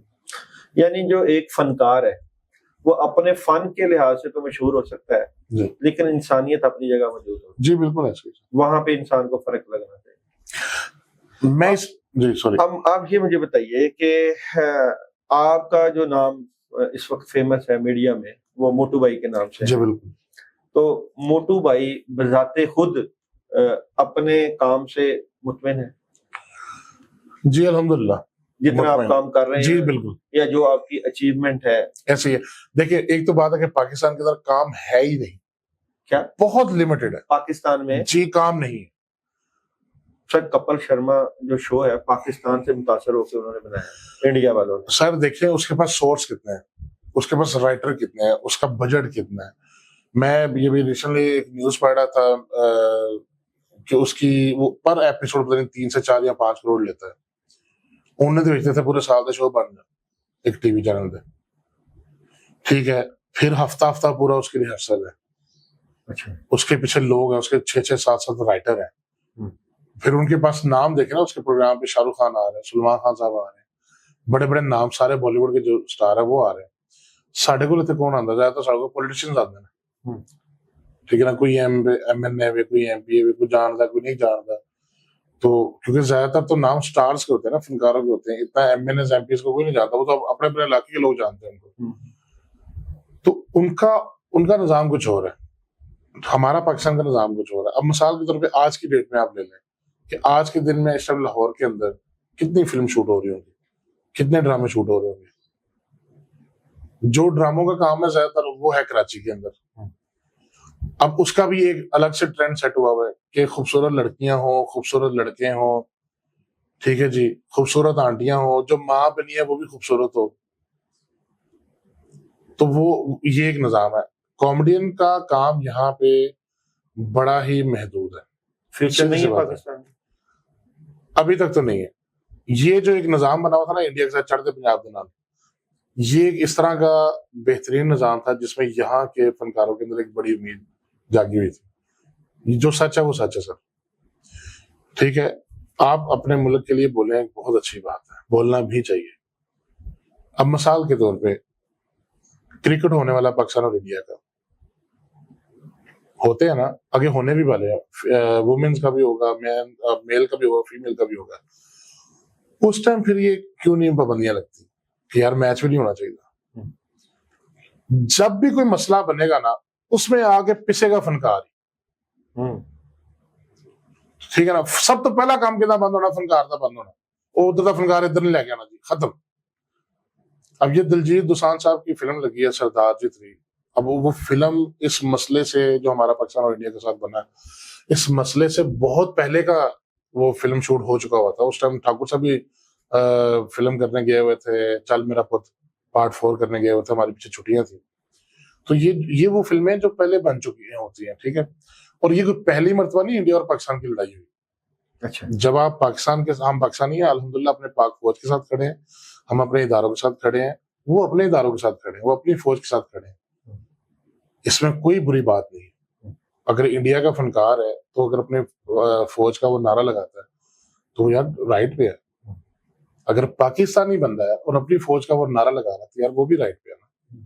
Speaker 2: یعنی جو ایک فنکار ہے وہ اپنے فن کے لحاظ سے تو مشہور ہو سکتا ہے لیکن انسانیت اپنی جگہ موجود ہو.
Speaker 1: جی بالکل ایسے
Speaker 2: وہاں پہ انسان کو فرق لگنا چاہیے.
Speaker 1: میں جی سوری
Speaker 2: آپ یہ مجھے بتائیے کہ آپ کا جو نام اس وقت فیمس ہے میڈیا میں وہ موٹو بھائی کے نام سے.
Speaker 1: جی بالکل.
Speaker 2: تو موٹو بھائی بذات خود اپنے کام سے مطمئن ہے؟
Speaker 1: جی الحمدللہ
Speaker 2: جتنا آپ کام کر رہے ہیں
Speaker 1: جی بالکل،
Speaker 2: یا جو آپ کی اچیومنٹ ہے
Speaker 1: ایسے ہی ہے. دیکھیں ایک تو بات ہے کہ پاکستان کے اندر کام ہے ہی نہیں،
Speaker 2: کیا
Speaker 1: بہت لمیٹڈ ہے
Speaker 2: پاکستان میں
Speaker 1: جی، کام نہیں ہے.
Speaker 2: سر کپل شرما جو شو ہے پاکستان سے متاثر ہو کے انہوں نے بنایا انڈیا والوں نے.
Speaker 1: سر دیکھیں اس کے پاس سورس کتنے ہیں, اس کے پاس رائٹر کتنے ہیں, اس کا بجٹ کتنا ہے. میں یہ بھی ریسنٹلی ایک نیوز پڑھ رہا تھا کہ اس کی وہ پر ایپیسوڈ پتہ نہیں 3 سے 4 یا 5 کروڑ لیتا ہے. انہوں نے تو بھیجتے تھے پورے سال کا شو بن جائے ایک ٹی وی چینل پہ, ٹھیک ہے. پھر ہفتہ ہفتہ پورا اس کی ریہرسل ہے.
Speaker 2: اچھا,
Speaker 1: اس کے پیچھے لوگ ہیں, اس کے 6 7 رائٹر ہیں. پھر ان کے پاس نام دیکھیں نا, اس کے پروگرام پہ شاہ رخ خان آ رہے ہیں, سلمان خان صاحب آ رہے ہیں, بڑے بڑے نام سارے بالی ووڈ کے جو اسٹار ہیں وہ آ رہے ہیں. ساڈے کو لیتے کون آتا ہے, زیادہ تر ساڈے کو پولیٹیشینز آتے ہیں, ٹھیک ہے نا. کوئی ایم این اے, کوئی ایم پی اے, کوئی جانتا کوئی نہیں جانتا. تو کیونکہ زیادہ تر تو نام اسٹارز کے ہوتے ہیں نا, فنکاروں کے ہوتے ہیں. اتنا MNAs MPs کو کوئی نہیں جانتا, وہ تو اپنے اپنے علاقے کے لوگ جانتے ہیں ان کو. تو ان کا نظام کچھ اور ہے, ہمارا پاکستان کا نظام کچھ اور ہے. اب مثال کے طور پہ آج کی ڈیٹ میں آپ لے لیں کہ آج کے دن میں اس ٹائم لاہور کے اندر کتنی فلم شوٹ ہو رہی ہوں گی, کتنے ڈرامے شوٹ ہو رہے ہوں گے. جو ڈراموں کا کام ہے زیادہ تر وہ ہے کراچی کے اندر. اب اس کا بھی ایک الگ سے ٹرینڈ سیٹ ہوا ہوا ہے کہ خوبصورت لڑکیاں ہوں, خوبصورت لڑکے ہوں, ٹھیک ہے جی, خوبصورت آنٹیاں ہوں, جو ماں بنی ہے وہ بھی خوبصورت ہو. تو وہ یہ ایک نظام ہے. کامیڈین کا کام یہاں پہ بڑا ہی محدود ہے.
Speaker 2: فیوچر نہیں ہے پاکستان میں
Speaker 1: ابھی تک تو نہیں ہے. یہ جو ایک نظام بنا ہوا تھا نا انڈیا کے ساتھ چڑھتے پنجاب کے نام, یہ ایک اس طرح کا بہترین نظام تھا جس میں یہاں کے فنکاروں کے اندر ایک بڑی امید جاگی ہوئی تھی. جو سچ ہے وہ سچ ہے سر, ٹھیک ہے. آپ اپنے ملک کے لیے بولیں بہت اچھی بات ہے, بولنا بھی چاہیے. اب مثال کے طور پہ کرکٹ ہونے والا پاکستان اور انڈیا کا ہوتے ہیں نا, آگے ہونے بھی والے ہیں, وومنس کا بھی ہوگا, میل کا بھی ہوگا, فیمیل کا بھی ہوگا. اس ٹائم پھر یہ کیوں نہیں پابندیاں لگتی کہ یار میچ بھی نہیں ہونا چاہیے. جب بھی کوئی مسئلہ بنے گا نا اس میں آگے پسے گا فنکار, ٹھیک ہے نا. سب تو پہلا کام کتنا بند ہونا, فنکار تھا بند ہونا. وہ ادھر کا فنکار ادھر نہیں لے کے آنا جی, ختم. اب یہ دلجیت دوسان صاحب کی فلم لگی ہے سردار جی 3. اب وہ فلم اس مسئلے سے جو ہمارا پاکستان اور انڈیا کے ساتھ بنا ہے, اس مسئلے سے بہت پہلے کا وہ فلم شوٹ ہو چکا ہوا تھا. اس ٹائم ٹھاکر صاحب بھی فلم کرنے گئے ہوئے تھے, چل میرا پت پارٹ 4 کرنے گئے ہوئے تھے, ہماری پیچھے چھٹیاں تھیں. تو یہ وہ فلمیں جو پہلے بن چکی ہیں ہوتی ہیں, ٹھیک ہے. اور یہ کوئی پہلی مرتبہ نہیں انڈیا اور پاکستان کی لڑائی ہوئی.
Speaker 2: اچھا,
Speaker 1: جب آپ پاکستان کے, ہم پاکستانی ہیں الحمدللہ, اپنے پاک فوج کے ساتھ کھڑے ہیں, ہم اپنے اداروں کے ساتھ کھڑے ہیں, وہ اپنے اداروں کے ساتھ کھڑے ہیں, وہ اپنی فوج کے ساتھ کھڑے ہیں. اس میں کوئی بری بات نہیں. اگر انڈیا کا فنکار ہے تو اگر اپنے فوج کا وہ نعرہ لگاتا ہے تو یار رائٹ پہ ہے. اگر پاکستانی بندہ ہے اور اپنی فوج کا وہ نعرہ لگا رہا ہے تو یار وہ بھی رائٹ پہ ہے نا.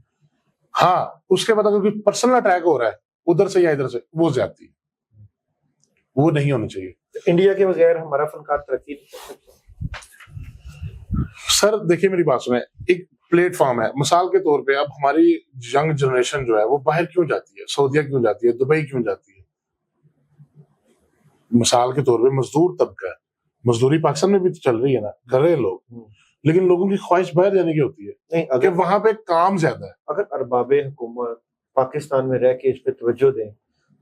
Speaker 1: ہاں, اس کے بعد اگر کوئی پرسنل اٹیک ہو رہا ہے ادھر سے یا ادھر سے, وہ زیادتی ہے, وہ نہیں ہونا چاہیے.
Speaker 2: انڈیا کے بغیر ہمارا فنکار ترقی نہیں کر سکتا.
Speaker 1: سر دیکھیے میری بات سنیں, ایک پلیٹ فارم ہے. مثال کے طور پہ اب ہماری ینگ جنریشن جو ہے وہ باہر کیوں جاتی ہے, سعودیہ کیوں جاتی ہے, دبئی کیوں جاتی ہے. مثال کے طور پہ مزدور طبقہ ہے, مزدوری پاکستان میں بھی تو چل رہی ہے نا, کر رہے ہیں لوگ, لیکن لوگوں کی خواہش باہر جانے کی ہوتی ہے کہ وہاں پہ کام زیادہ ہے.
Speaker 2: اگر ارباب حکومت پاکستان میں رہ کے اس پہ توجہ دیں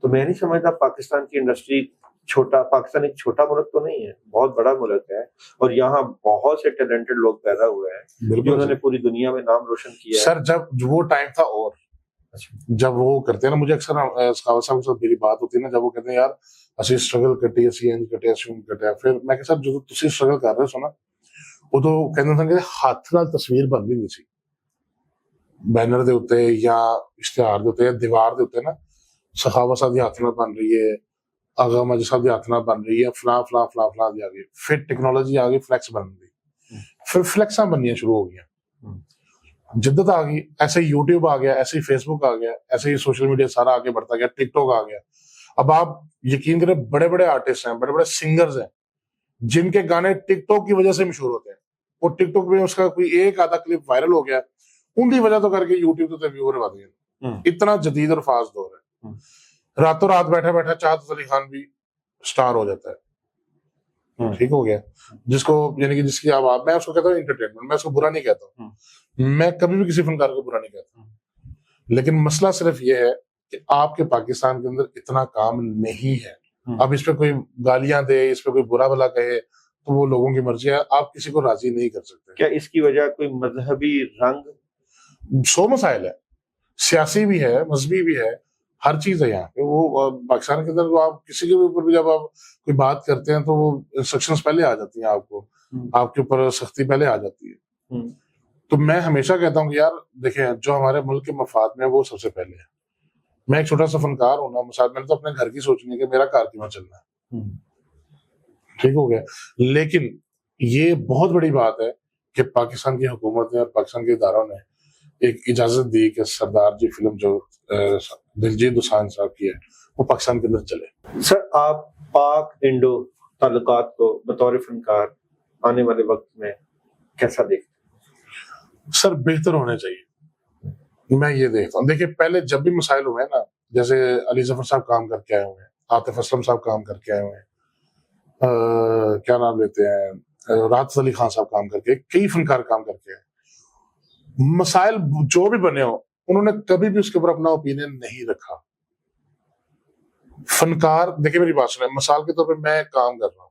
Speaker 2: تو میں نہیں سمجھتا پاکستان کی انڈسٹری چھوٹا, پاکستان ایک چھوٹا ملک تو نہیں ہے, بہت بڑا ملک ہے, اور یہاں بہت سے ٹیلنٹڈ لوگ پیدا ہوئے ہیں جنہوں نے پوری دنیا میں نام روشن کیا ہے.
Speaker 1: سر جب وہ ٹائم تھا, اور جب وہ کرتے ہیں نا, مجھے اکثر سخاوت صاحب کے ساتھ میری بات ہوتی ہے نا, جب وہ کہتے ہیں یار اسی اسٹرگل کٹی, اسی انج کٹے, اسی کٹیا, پھر میں کہ سر جو تسی اسٹرگل کر رہے سو نا, وہ تو کہتے تھے کہ ہاتھ نال تصویر بن بھی نہیں سی, بینر دے ہوتے یا اشتہار دے ہوتے یا دیوار دے ہوتے نا, سخاوت صاحب دی ہاتھ نال بن رہی ہے, آغا مجید صاحب دی ہاتھ نال بن رہی ہے, فلاں فلاں فلاں فلاں دی آ گئی, پھر ٹیکنالوجی آ گئی, فلیکس بن گئی, پھر فلیکساں بننی شروع ہو گیا, جدت آ گئی, ایسے ہی یوٹیوب آ گیا, ایسے ہی فیس بک آ گیا, ایسے ہی سوشل میڈیا سارا آگے بڑھتا گیا, ٹک ٹاک آ گیا. اب آپ یقین کریں بڑے بڑے آرٹسٹ ہیں, بڑے بڑے سنگرز ہیں جن کے گانے ٹک ٹاک کی وجہ سے مشہور ہوتے ہیں, اور ٹک ٹاک میں اس کا کوئی ایک آدھا کلپ وائرل ہو گیا, ان کی وجہ تو کر کے یوٹیوب تو ویور بن گئے. اتنا جدید اور فاسٹ دور ہے. راتوں رات بیٹھا بیٹھا چاہت علی خان بھی سٹار ہو جاتا ہے, ٹھیک ہو گیا, جس کو یعنی کہ جس کی آواز, میں اس کو کہتا ہوں انٹرٹینمنٹ, میں اس کو برا نہیں کہتا ہوں, میں کبھی بھی کسی فنکار کو برا نہیں کہتا, لیکن مسئلہ صرف یہ ہے کہ آپ کے پاکستان کے اندر اتنا کام نہیں ہے. اب اس پہ کوئی گالیاں دے, اس پہ کوئی برا بھلا کہے تو وہ لوگوں کی مرضی ہے, آپ کسی کو راضی نہیں کر سکتے.
Speaker 2: کیا اس کی وجہ کوئی مذہبی رنگ؟
Speaker 1: 100 مسائل ہے, سیاسی بھی ہے, مذہبی بھی ہے, ہر چیز ہے یہاں پہ. وہ پاکستان کے اندر آپ کسی کے اوپر بھی جب آپ کوئی بات کرتے ہیں تو وہ انسٹرکشنز پہلے آ جاتی ہیں, آپ کو آپ کے اوپر سختی پہلے آ جاتی ہے. تو میں ہمیشہ کہتا ہوں کہ یار دیکھیں, جو ہمارے ملک کے مفاد میں وہ سب سے پہلے ہے. میں ایک چھوٹا سا فنکار ہوں نا, مثال میں نے تو اپنے گھر کی سوچنی ہے کہ میرا کار کیوں چلنا ہے, ٹھیک ہو گیا. لیکن یہ بہت بڑی بات ہے کہ پاکستان کی حکومت نے اور پاکستان کے اداروں نے ایک اجازت دی کہ سردار جی فلم جو دلجیت دوسانجھ صاحب کی ہے وہ پاکستان کے اندر چلے.
Speaker 2: سر, آپ پاک انڈو تعلقات کو بطور فنکار آنے والے وقت میں کیسا دیکھتے ہیں؟
Speaker 1: سر بہتر ہونے چاہیے, میں یہ دیکھتا ہوں. دیکھیں پہلے جب بھی مسائل ہوئے نا, جیسے علی ظفر صاحب کام کر کے آئے ہوئے ہیں, عاطف اسلم صاحب کام کر کے آئے ہوئے ہیں, کیا نام لیتے ہیں, راحت علی خان صاحب کام کر کے, کئی فنکار کام کر کے آئے. مسائل جو بھی بنے ہو انہوں نے کبھی بھی اس کے اوپر اپنا اوپینین نہیں رکھا. فنکار دیکھیں میری بات سنیں, مثال کے طور پہ میں کام کر رہا ہوں,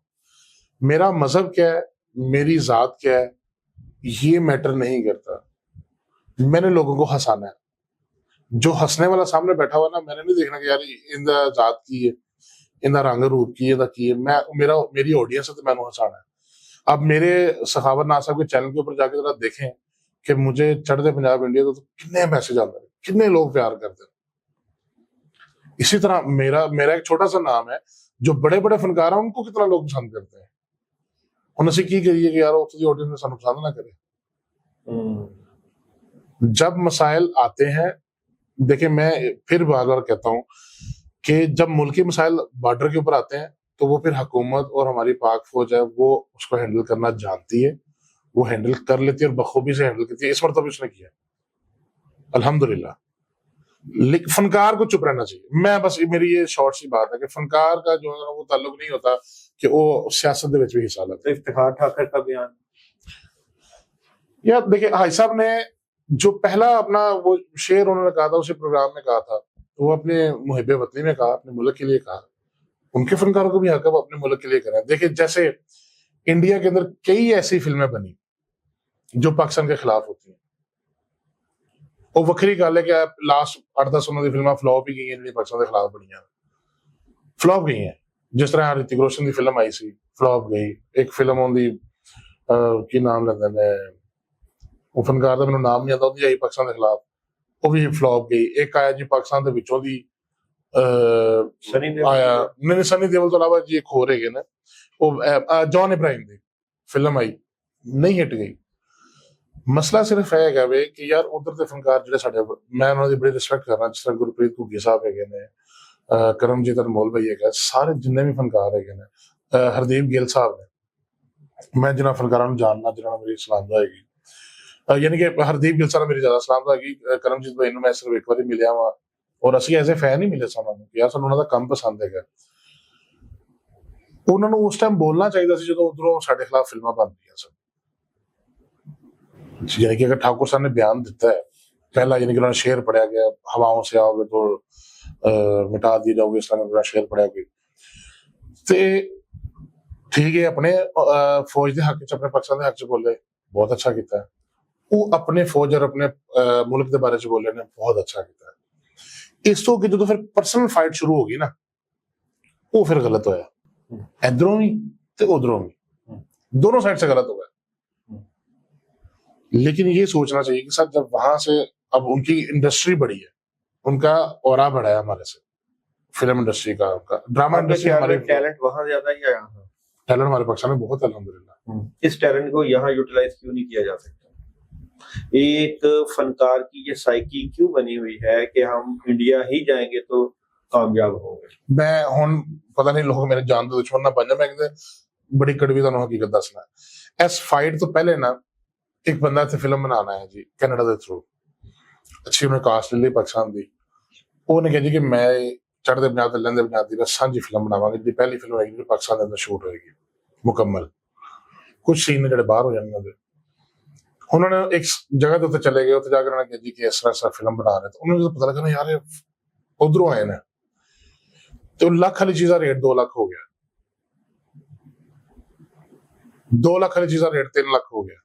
Speaker 1: میرا مذہب کیا ہے, میری ذات کیا ہے, یہ میٹر نہیں کرتا. میں نے لوگوں کو ہنسانا ہے. جو ہنسنے والا سامنے بیٹھا ہوا نا, میں نے نہیں دیکھنا کہ یار اندا ذات کی ہے, اندا رنگ روپ کی ہے, میری آڈینس ہے تو میں نے ہنسانا ہے. اب میرے سخاوت ناز صاحب کے چینل کے اوپر جا کے ذرا دیکھیں کہ مجھے چڑھتے پنجاب انڈیا تو کتنے میسج آتے ہیں, کتنے لوگ پیار کرتے ہیں. اسی طرح میرا ایک چھوٹا سا نام ہے, جو بڑے بڑے فنکار ہیں ان کو کتنا لوگ پسند کرتے ہیں. انہوں سے کی کریے کہ یار آڈینس میں سانو پسند نہ کرے. جب مسائل آتے ہیں, دیکھیں میں پھر بار بار کہتا ہوں کہ جب ملکی مسائل بارڈر کے اوپر آتے ہیں تو وہ پھر حکومت اور ہماری پاک فوج ہے وہ اس کو ہینڈل کرنا جانتی ہے, وہ ہینڈل کر لیتی ہے اور بخوبی سے ہینڈل کرتی ہے. اس مرتبہ اس نے کیا الحمدللہ. لیکن فنکار کو چپ رہنا چاہیے. میں بس میری یہ شارٹ سی بات ہے کہ فنکار کا جو ہے وہ تعلق نہیں ہوتا کہ وہ سیاست دے وچ بھی حصہ لیتا.
Speaker 2: افتخار ٹھاکر کا بیان,
Speaker 1: یا دیکھیں حاج صاحب نے جو پہلا اپنا وہ شعر انہوں نے کہا تھا, اسی پروگرام میں کہا تھا, وہ اپنے محب وطنی میں کہا, اپنے ملک کے لیے کہا. ان کے فنکاروں کو بھی حق ہے وہ اپنے ملک کے لیے کریں. دیکھیں جیسے انڈیا کے اندر کئی ایسی فلمیں بنی جو پاکستان کے خلاف ہوتی ہیں. وہ وکری گل ہے کہ لاسٹ 8-10 انہوں نے فلمیں فلاپ ہی گئی ہیں, پاکستان کے خلاف بڑی فلاپ گئی ہیں. جس طرح رتک روشن کی فلم آئی سی فلاپ گئی. ایک فلم ہوندی کی نام لیندے نے, وہ فنکار دا مینوں نام نہیں آتا, ہوندی آئی پاکستان کے خلاف, وہ بھی فلاپ گئی. ایک آیا جی پاکستان دے وچوں دی آیا نہیں, سنی دیول تو علاوہ جی ایک ہو رہے گئے نا, وہ جان ابراہیم دی فلم آئی, نہیں ہٹ گئی. مسئلہ صرف ہے وے کہ یار ادھر دے فنکار جڑے ساڈے, میں انہاں دی بڑی رسپیکٹ کرنا, جس طرح گرپریت گھگی صاحب ہے نے, کرمجیت انمول بھائی ہے, سارے جتنے بھی فنکار ہے نے, ہردیپ گل صاحب نے, میں جنہاں فنکاراں نوں جاننا, جنہاں میری سلام ہوئے گی, یعنی کہ ہردیپ گل صاحب میری زیادہ سلام ہوئے گی. کرمجیت بھائی نوں میں صرف ایک بار ملیا وا, اور اسی ایز اے فین ہی ملے سانوں کہ یار سانوں انہاں دا کم پسند ہے. انہوں نے اس ٹائم بولنا چاہیے سی جدوں ادھروں ساڈے خلاف فلماں بن رہی سن. یعنی کہ اگر ٹھاکر صاحب نے بیان دیتا ہے پہلا, یعنی کہ انہوں نے شعر پڑھیا گیا, ہواؤں سے آؤ گے تو مٹا دی جاؤ گے, اس طرح کا شعر پڑھیا گیا. ٹھیک ہے, اپنے فوج کے حق چ, اپنے پاکستان کے حق چ بولے, بہت اچھا کیتا ہے. وہ اپنے فوج اور اپنے ملک کے بارے چ بولے نے, بہت اچھا کیتا ہے. اس تو کہ جدوں پھر پرسنل فائٹ شروع ہوگی نا, وہ پھر غلط ہویا, ادھروں بھی تے ادھروں بھی, دونوں سائڈ سے غلط ہوا. لیکن یہ سوچنا چاہیے کہ سر جب وہاں سے اب ان کی انڈسٹری بڑی ہے, ان کا اورا بڑا ہے ہمارے سے, فلم انڈسٹری کا, ڈرامہ انڈسٹری, ہمارے
Speaker 2: ٹیلنٹ وہاں زیادہ ہی ہے, یہاں
Speaker 1: ٹیلنٹ ہمارے پاکستان میں بہت الحمدللہ.
Speaker 2: اس ٹیلنٹ کو یہاں یوٹیلائز کیوں نہیں کیا جا سکتا؟ ایک فنکار کی یہ سائیکی کیوں بنی ہوئی ہے کہ ہم انڈیا ہی جائیں گے تو کامیاب ہوں گے؟
Speaker 1: میں ہن پتہ نہیں لوگ میرے جان دے دشمن نہ بن جائیں, میں بڑی کڑوی تانوں حقیقت دسنا. اس فائٹ تو پہلے نا ایک بندہ تھے فلم بنانا ہے جی کینیڈا دے تھرو, اچھی انہیں کاسٹ لے لی پاکستان دی. وہ نے کہا جی کہ میں چڑھتے پنجاب تے لہندے پنجاب دی میں سانجھی فلم بناواں گی, جی پہلی فلم ہوئے گی پاکستان دے اندر شوٹ ہوئے گی مکمل, کچھ سین نے جڑے باہر ہو جانے دے. انہوں نے ایک جگہ تے چلے گئے, اتنے جا کے انہوں نے کہا جی کہ اس طرح فلم بنا رہے, تو انہوں نے پتہ لگا نا یار ਉਧਰੋਂ ਆਏ ਨੇ, ਤੇ ਉਹ ਲੱਖ ਵਾਲੀ ਚੀਜ਼ ਦਾ ਰੇਟ 2 ਲੱਖ ਹੋ ਗਿਆ, 2 ਲੱਖ ਵਾਲੀ ਚੀਜ਼ ਦਾ ਰੇਟ 3 ਲੱਖ ਹੋ ਗਿਆ।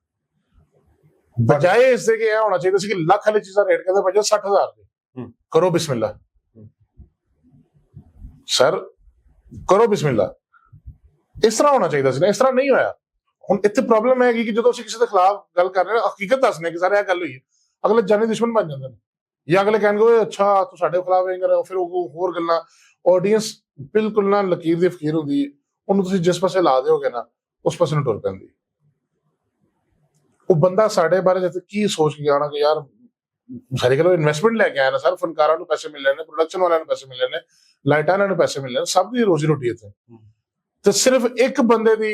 Speaker 1: ਬਜਾਏ ਇਸ ਦੇ ਕਿ ਇਹ ਹੋਣਾ ਚਾਹੀਦਾ ਸੀ ਕਿ ਲੱਖ ਵਾਲੀ ਚੀਜ਼ ਦਾ ਰੇਟ ਕਹਿੰਦੇ ਭਾਜੀ 60,000 ਦੇ, ਕਰੋ ਬਿਸਮਿਲ੍ਲਾ ਸਰ, ਕਰੋ ਬਿਸਮਿਲ੍ਲਾ। ਇਸ ਤਰ੍ਹਾਂ ਹੋਣਾ ਚਾਹੀਦਾ ਸੀ ਨਾ, ਇਸ ਤਰ੍ਹਾਂ ਨਹੀਂ ਹੋਇਆ। ਹੁਣ ਇੱਥੇ ਪ੍ਰੋਬਲਮ ਹੈਗੀ ਕਿ ਜਦੋਂ ਅਸੀਂ ਕਿਸੇ ਦੇ ਖਿਲਾਫ ਗੱਲ ਕਰ ਰਹੇ ਹਾਂ, ਹਕੀਕਤ ਦੱਸਨੇ ਕਿ ਸਰ ਇਹ ਗੱਲ ਹੋਈ ਹੈ, ਅਗਲੇ ਜਾਨੀ ਦੁਸ਼ਮਣ ਬਣ ਜਾਂਦੇ ਨੇ, ਜਾਂ ਅਗਲੇ ਕਹਿਣਗੇ ਅੱਛਾ ਤੂੰ ਸਾਡੇ ਖਿਲਾਫ ਇਹ ਕਰ ਰਿਹਾ, ਫਿਰ ਉਹ ਹੋਰ ਗੱਲਾਂ। ਆਡੀਅੰਸ ਬਿਲਕੁਲ ਨਾ ਲਕੀਰ ਦੀ ਫਕੀਰ ਹੁੰਦੀ, ਉਹਨੂੰ ਤੁਸੀਂ ਜਿਸ ਪਾਸੇ ਲਾ ਦਿਓਗੇ ਨਾ ਉਸ ਪਾਸੇ ਨੂੰ ਟੁਰ ਪੈਂਦੀ। ਉਹ ਬੰਦਾ ਸਾਡੇ ਬਾਰੇ ਜਿੱਥੇ ਕੀ ਸੋਚ ਕੇ ਆਉਣਾ ਕਿ ਯਾਰ ਸਾਰੀ ਗੱਲ ਇਨਵੈਸਟਮੈਂਟ ਲੈ ਕੇ ਆਇਆ ਨਾ ਸਰ, ਫਨਕਾਰਾਂ ਨੂੰ ਪੈਸੇ ਮਿਲ ਰਹੇ ਨੇ, ਪ੍ਰੋਡਕਸ਼ਨ ਵਾਲਿਆਂ ਨੂੰ ਪੈਸੇ ਮਿਲ ਰਹੇ ਨੇ, ਲਾਈਟਾਂ ਵਾਲਿਆਂ ਨੂੰ ਪੈਸੇ ਮਿਲ ਰਹੇ ਨੇ, ਸਭ ਦੀ ਰੋਜ਼ੀ ਰੋਟੀ ਇੱਥੇ। ਤੇ ਸਿਰਫ ਇੱਕ ਬੰਦੇ ਦੀ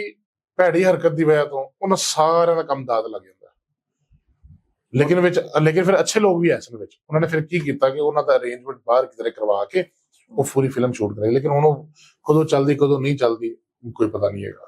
Speaker 1: ਭੈੜੀ ਹਰਕਤ ਦੀ ਵਜ੍ਹਾ ਤੋਂ ਉਹਨਾਂ ਸਾਰਿਆਂ ਦਾ ਕੰਮ ਦਾਦ ਲੱਗ ਜਾਂਦਾ। ਲੇਕਿਨ ਫਿਰ ਅੱਛੇ ਲੋਕ ਵੀ ਐਸੇ ਵਿੱਚ, ਉਹਨਾਂ ਨੇ ਫਿਰ ਕੀ ਕੀਤਾ ਕਿ ਉਹਨਾਂ ਦਾ ਅਰੇਂਜਮੈਂਟ ਬਾਹਰ ਕਿਤੇ ਕਰਵਾ ਕੇ ਉਹ ਪੂਰੀ ਫਿਲਮ ਸ਼ੂਟ ਕਰਾਈ। ਲੇਕਿਨ ਹੁਣ ਉਹ ਕਦੋਂ ਚੱਲਦੀ ਕਦੋਂ ਨਹੀਂ ਚੱਲਦੀ ਕੋਈ ਪਤਾ ਨਹੀਂ ਹੈਗਾ।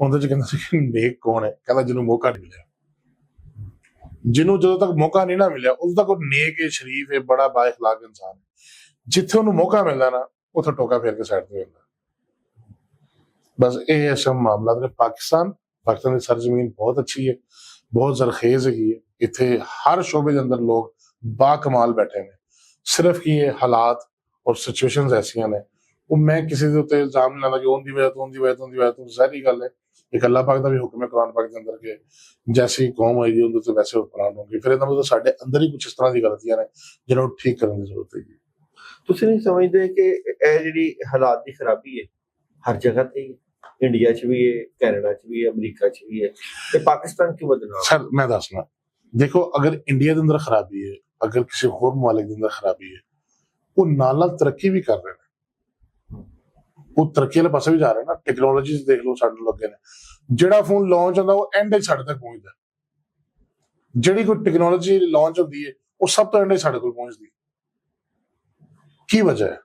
Speaker 1: ਉਹਦੇ ਚ ਕਹਿੰਦਾ ਸੀ ਕਿ ਨੇਕ ਕੌਣ ਹੈ, ਕਹਿੰਦਾ ਜਿਹਨੂੰ ਮੌਕਾ ਨਹੀਂ ਮਿਲਿਆ, ਜਿਹਨੂੰ ਜਦੋਂ ਤੱਕ ਮੌਕਾ ਨਹੀਂ ਨਾ ਮਿਲਿਆ ਉਦੋਂ ਤੱਕ ਉਹ ਨੇਕ ਹੈ, ਸ਼ਰੀਫ ਹੈ, ਬੜਾ ਬਾਇਖਲਾਕ ਇਨਸਾਨ ਹੈ। ਜਿੱਥੇ ਉਹਨੂੰ ਮੌਕਾ ਮਿਲਦਾ ਨਾ ਉੱਥੇ ਟੋਕਾ ਫੇਰ ਕੇ ਸਾਈਡ ਤੇ ਹੋ ਜਾਂਦਾ। ਬਸ ਇਹ ਸਭ ਮਾਮਲਾ ਨੇ। ਪਾਕਿਸਤਾਨ ਦੀ ਸਰਜ਼ਮੀਨ ਬਹੁਤ ਅੱਛੀ ਹੈ, ਬਹੁਤ ਜ਼ਰਖੇਜ਼ ਹੈਗੀ ਹੈ, ਇੱਥੇ ਹਰ ਸ਼ੋਬੇ ਦੇ ਅੰਦਰ ਲੋਕ ਬਾ ਕਮਾਲ ਬੈਠੇ ਨੇ। ਸਿਰਫ ਕਿ ਇਹ ਹਾਲਾਤ ਔਰ ਸਿਚੁਏਸ਼ਨਸ ਐਸੀਆਂ ਨੇ, ਉਹ ਮੈਂ ਕਿਸੇ ਦੇ ਉੱਤੇ ਇਲਜ਼ਾਮ ਨਹੀਂ ਲਾਉਂਦਾ ਕਿ ਉਹਦੀ ਵਜ੍ਹਾ ਤੋਂ ਜ਼ਾਹਰੀ ਗੱਲ ਹੈ ਇੱਕ ਅੱਲਾਹ ਪਾਕ ਦਾ ਵੀ ਹੁਕਮ ਹੈ ਕੁਰਾਨ ਪਾਕ ਦੇ ਅੰਦਰ ਕਿ ਜੈਸੀ ਕੌਮ ਹੋਏਗੀ ਉਹਦੇ ਤੇ ਵੈਸੇ ਹੁਕਮਰਾਨ ਹੋਣਗੇ। ਫਿਰ ਇਹਦਾ ਮਤਲਬ ਸਾਡੇ ਅੰਦਰ ਹੀ ਕੁਝ ਇਸ ਤਰ੍ਹਾਂ ਦੀ ਗਲਤੀਆਂ ਨੇ ਜਿਹਨਾਂ ਨੂੰ ਠੀਕ ਕਰਨ ਦੀ ਜ਼ਰੂਰਤ ਹੈਗੀ।
Speaker 2: ਤੁਸੀਂ ਨਹੀਂ ਸਮਝਦੇ ਕਿ ਇਹ ਜਿਹੜੀ ਹਾਲਾਤ ਦੀ ਖਰਾਬੀ ਹੈ ਹਰ ਜਗ੍ਹਾ ਤੇ ਹੀ, ਇੰਡੀਆ 'ਚ ਵੀ ਹੈ, ਕੈਨੇਡਾ 'ਚ ਵੀ ਹੈ, ਅਮਰੀਕਾ 'ਚ ਵੀ ਹੈ, ਤੇ ਪਾਕਿਸਤਾਨ ਕਿਉਂ ਬਦਨਾਮ?
Speaker 1: ਸਰ ਮੈਂ ਦੱਸਣਾ, ਦੇਖੋ ਅਗਰ ਇੰਡੀਆ ਦੇ ਅੰਦਰ ਖਰਾਬੀ ਹੈ, ਅਗਰ ਕਿਸੇ ਹੋਰ ਮੁਮਾਲਿਕ ਦੇ ਅੰਦਰ ਖਰਾਬੀ ਹੈ, ਉਹ ਨਾਲ ਤਰੱਕੀ ਵੀ ਕਰ ਰਹੇ ਨੇ, ਉਹ ਤਰੱਕੀ ਵਾਲੇ ਪਾਸੇ ਵੀ ਜਾ ਰਹੇ ਨਾ। ਟੈਕਨੋਲੋਜੀ ਦੇਖ ਲਓ, ਸਾਡੇ ਨੂੰ ਲੱਗੇ ਨੇ ਜਿਹੜਾ ਫੋਨ ਲਾਂਚ ਹੁੰਦਾ ਉਹ ਐਂਡ ਸਾਡੇ ਤੱਕ ਪਹੁੰਚਦਾ, ਜਿਹੜੀ ਕੋਈ ਟੈਕਨੋਲੋਜੀ ਲਾਂਚ ਹੁੰਦੀ ਹੈ ਉਹ ਸਭ ਤੋਂ ਐਂਡ ਸਾਡੇ ਕੋਲ ਪਹੁੰਚਦੀ। ਕੀ ਵਜ੍ਹਾ ਹੈ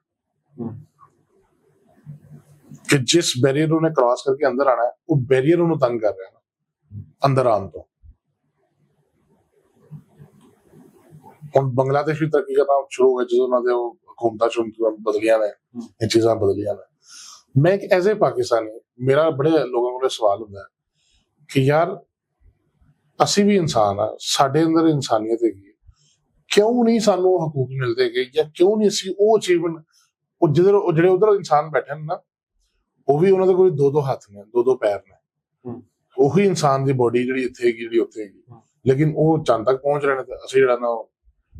Speaker 1: ਕਿ ਜਿਸ ਬੈਰੀਅਰ ਨੂੰ ਕ੍ਰਾਸ ਕਰਕੇ ਅੰਦਰ ਆਣਾ ਹੈ ਉਹ ਬੈਰੀਅਰ ਉਹਨੂੰ ਤੰਗ ਕਰ ਰਿਹਾ ਨਾ ਅੰਦਰ ਆਉਣ ਤੋਂ। ਹੁਣ ਬੰਗਲਾਦੇਸ਼ ਵੀ ਤਰੱਕੀ ਕਰਨਾ ਸ਼ੁਰੂ ਹੋ ਗਿਆ ਜਦੋਂ ਉਹਨਾਂ ਦੇ ਉਹ ਹਕੂਮਤਾਂ ਬਦਲੀਆਂ ਨੇ, ਇਹ ਚੀਜ਼ਾਂ ਬਦਲੀਆਂ ਨੇ। ਮੈਂ ਇੱਕ ਐਜ਼ ਏ ਪਾਕਿਸਤਾਨੀ, ਮੇਰਾ ਬੜੇ ਲੋਕਾਂ ਕੋਲ ਸਵਾਲ ਹੁੰਦਾ ਹੈ ਕਿ ਯਾਰ ਅਸੀਂ ਵੀ ਇਨਸਾਨ ਆ, ਸਾਡੇ ਅੰਦਰ ਇਨਸਾਨੀਅਤ ਹੈਗੀ, ਕਿਉਂ ਨਹੀਂ ਸਾਨੂੰ ਹਕੂਕ ਮਿਲਦੇ ਗਏ, ਜਾਂ ਕਿਉਂ ਨਹੀਂ ਅਸੀਂ ਉਹ ਅਚੀਵਮੈਂਟ, ਉਹ ਜਿਹੜੇ ਉਧਰ ਇਨਸਾਨ ਬੈਠੇ ਨੇ ਨਾ, ਉਹ ਵੀ ਉਹਨਾਂ ਦੇ ਕੋਲ 2-2 ਹੱਥ ਨੇ, 2-2 ਪੈਰ ਨੇ, ਉਹੀ ਇਨਸਾਨ ਦੀ ਬੋਡੀ ਜਿਹੜੀ ਇੱਥੇ ਹੈਗੀ ਜਿਹੜੀ ਉੱਥੇ ਹੈਗੀ, ਲੇਕਿਨ ਉਹ ਚੰਦ ਤੱਕ ਪਹੁੰਚ ਰਹੇ ਨੇ ਤੇ ਅਸੀਂ ਜਿਹੜਾ ਨਾ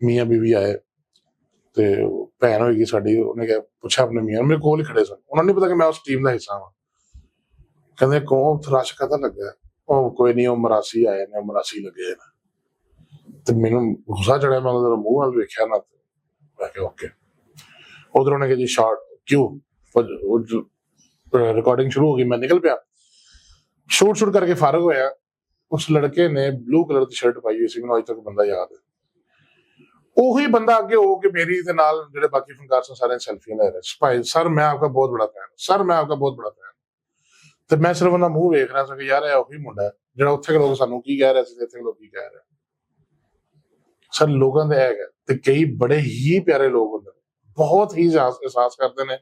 Speaker 1: ਮੀਆਂ ਬੀਵੀ ਆਏ ਤੇ ਭੈਣ ਹੋਏਗੀ ਸਾਡੀ, ਉਹਨੇ ਕਿਹਾ ਪੁੱਛਿਆ ਆਪਣੇ ਮੀਆਂ, ਮੇਰੇ ਕੋਲ ਹੀ ਖੜੇ ਸਨ, ਉਹਨਾਂ ਨੂੰ ਪਤਾ ਕਿ ਮੈਂ ਉਸ ਟੀਮ ਦਾ ਹਿੱਸਾ ਹਾਂ। ਕਹਿੰਦੇ ਕੌਣ ਰਸ਼ ਕਦਾ ਲੱਗਾ? ਉਹ ਕੋਈ ਨਹੀਂ, ਉਹ ਮਰਾਸੀ ਆਏ ਨੇ, ਮਰਾਸੀ ਲੱਗੇ ਨੇ। ਤੇ ਮੈਨੂੰ ਗੁੱਸਾ ਚੜਿਆ, ਮੈਂ ਉਹਦਾ ਮੂੰਹ ਵੱਲ ਵੇਖਿਆ ਨਾ, ਮੈਂ ਕਿਹਾ ਓਕੇ। ਉਧਰ ਉਹਨੇ ਕਿਹਾ ਜੀ ਸ਼ਾਰਟ ਕਿਉਂ, ਰਿਕਾਰਡਿੰਗ ਸ਼ੁਰੂ ਹੋ ਗਈ, ਮੈਂ ਨਿਕਲ ਪਿਆ, ਸ਼ੂਟ ਕਰਕੇ ਫਾਰਗ ਹੋਇਆ। ਉਸ ਲੜਕੇ ਨੇ ਬਲੂ ਕਲਰ ਦੀ ਸ਼ਰਟ ਪਾਈ ਹੋਈ ਸੀ, ਮੈਨੂੰ ਅੱਜ ਤੱਕ ਬੰਦਾ ਯਾਦ ਹੈ। ਉਹੀ ਬੰਦਾ ਅੱਗੇ ਹੋ ਕੇ ਮੇਰੀ ਦੇ ਨਾਲ ਜਿਹੜੇ ਬਾਕੀ ਫਨਕਾਰ ਸਨ ਸਾਰੇ ਸੈਲਫੀਆਂ ਲੈ ਰਹੇ, ਭਾਈ ਸਰ ਮੈਂ ਆਪਕਾ ਬਹੁਤ ਬੜਾ ਫੈਨ, ਸਰ ਮੈਂ ਆਪਕਾ ਬਹੁਤ ਬੜਾ ਫੈਨ। ਤੇ ਮੈਂ ਸਿਰਫ ਉਹਨਾਂ ਮੂੰਹ ਵੇਖ ਰਿਹਾ ਸੀ ਕਿ ਯਾਰ ਇਹ ਉਹੀ ਮੁੰਡਾ ਜਿਹੜਾ ਉੱਥੇ ਦੇ ਲੋਕ ਸਾਨੂੰ ਕੀ ਕਹਿ ਰਹੇ ਸੀ, ਇੱਥੇ ਲੋਕ ਕੀ ਕਹਿ ਰਹੇ। ਸਰ ਲੋਕਾਂ ਦਾ ਹੈਗਾ, ਤੇ ਕਈ ਬੜੇ ਹੀ ਪਿਆਰੇ ਲੋਕ ਹੁੰਦੇ ਨੇ, ਬਹੁਤ ਹੀ ਅਹਿਸਾਸ ਕਰਦੇ ਨੇ।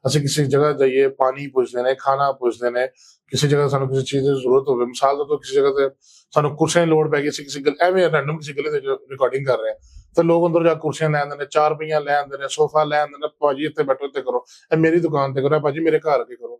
Speaker 1: ਅਸੀਂ ਕਿਸੇ ਜਗ੍ਹਾ ਜਾਈਏ, ਪਾਣੀ ਪੁੱਛਦੇ ਨੇ, ਖਾਣਾ ਪੁੱਛਦੇ ਨੇ, ਕਿਸੇ ਜਗ੍ਹਾ ਸਾਨੂੰ ਕਿਸੇ ਚੀਜ਼ ਦੀ ਜ਼ਰੂਰਤ ਹੋਵੇ, ਮਿਸਾਲ ਦੇ ਤੌਰ ਕਿਸੇ ਜਗ੍ਹਾ ਤੇ ਸਾਨੂੰ ਕੁਰਸੀਆਂ ਦੀ ਲੋੜ ਪੈ ਗਈ, ਅਸੀਂ ਕਿਸੇ ਐਵੇਂ ਰੈਂਡਮ ਕਿਸੇ ਗਲੀ ਦੇ ਰਿਕਾਰਡਿੰਗ ਕਰ ਰਹੇ ਹਾਂ, ਤੇ ਲੋਕ ਅੰਦਰ ਜਾ ਕੁਰਸੀਆਂ ਲੈ ਆਉਂਦੇ ਨੇ, 4 ਰੁਪਈਆ ਲੈ ਆਉਂਦੇ ਨੇ, ਸੋਫਾ ਲੈ ਆਉਂਦੇ ਨੇ, ਭਾਜੀ ਇੱਥੇ ਬੈਠੋ, ਇੱਥੇ ਕਰੋ, ਇਹ ਮੇਰੀ ਦੁਕਾਨ ਤੇ ਕਰੋ, ਭਾਜੀ ਮੇਰੇ ਘਰ ਆ ਕੇ ਕਰੋ।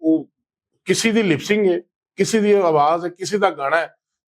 Speaker 1: ਉਹ ਕਿਸੇ ਦੀ ਲਿਪਸਿੰਗ ਹੈ, ਕਿਸੇ ਦੀ ਆਵਾਜ਼ ਹੈ, ਕਿਸੇ ਦਾ ਗਾਣਾ ਹੈ,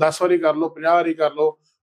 Speaker 1: 10 ਵਾਰੀ ਕਰ ਲਓ, 50 ਵਾਰੀ ਕਰ ਲਓ,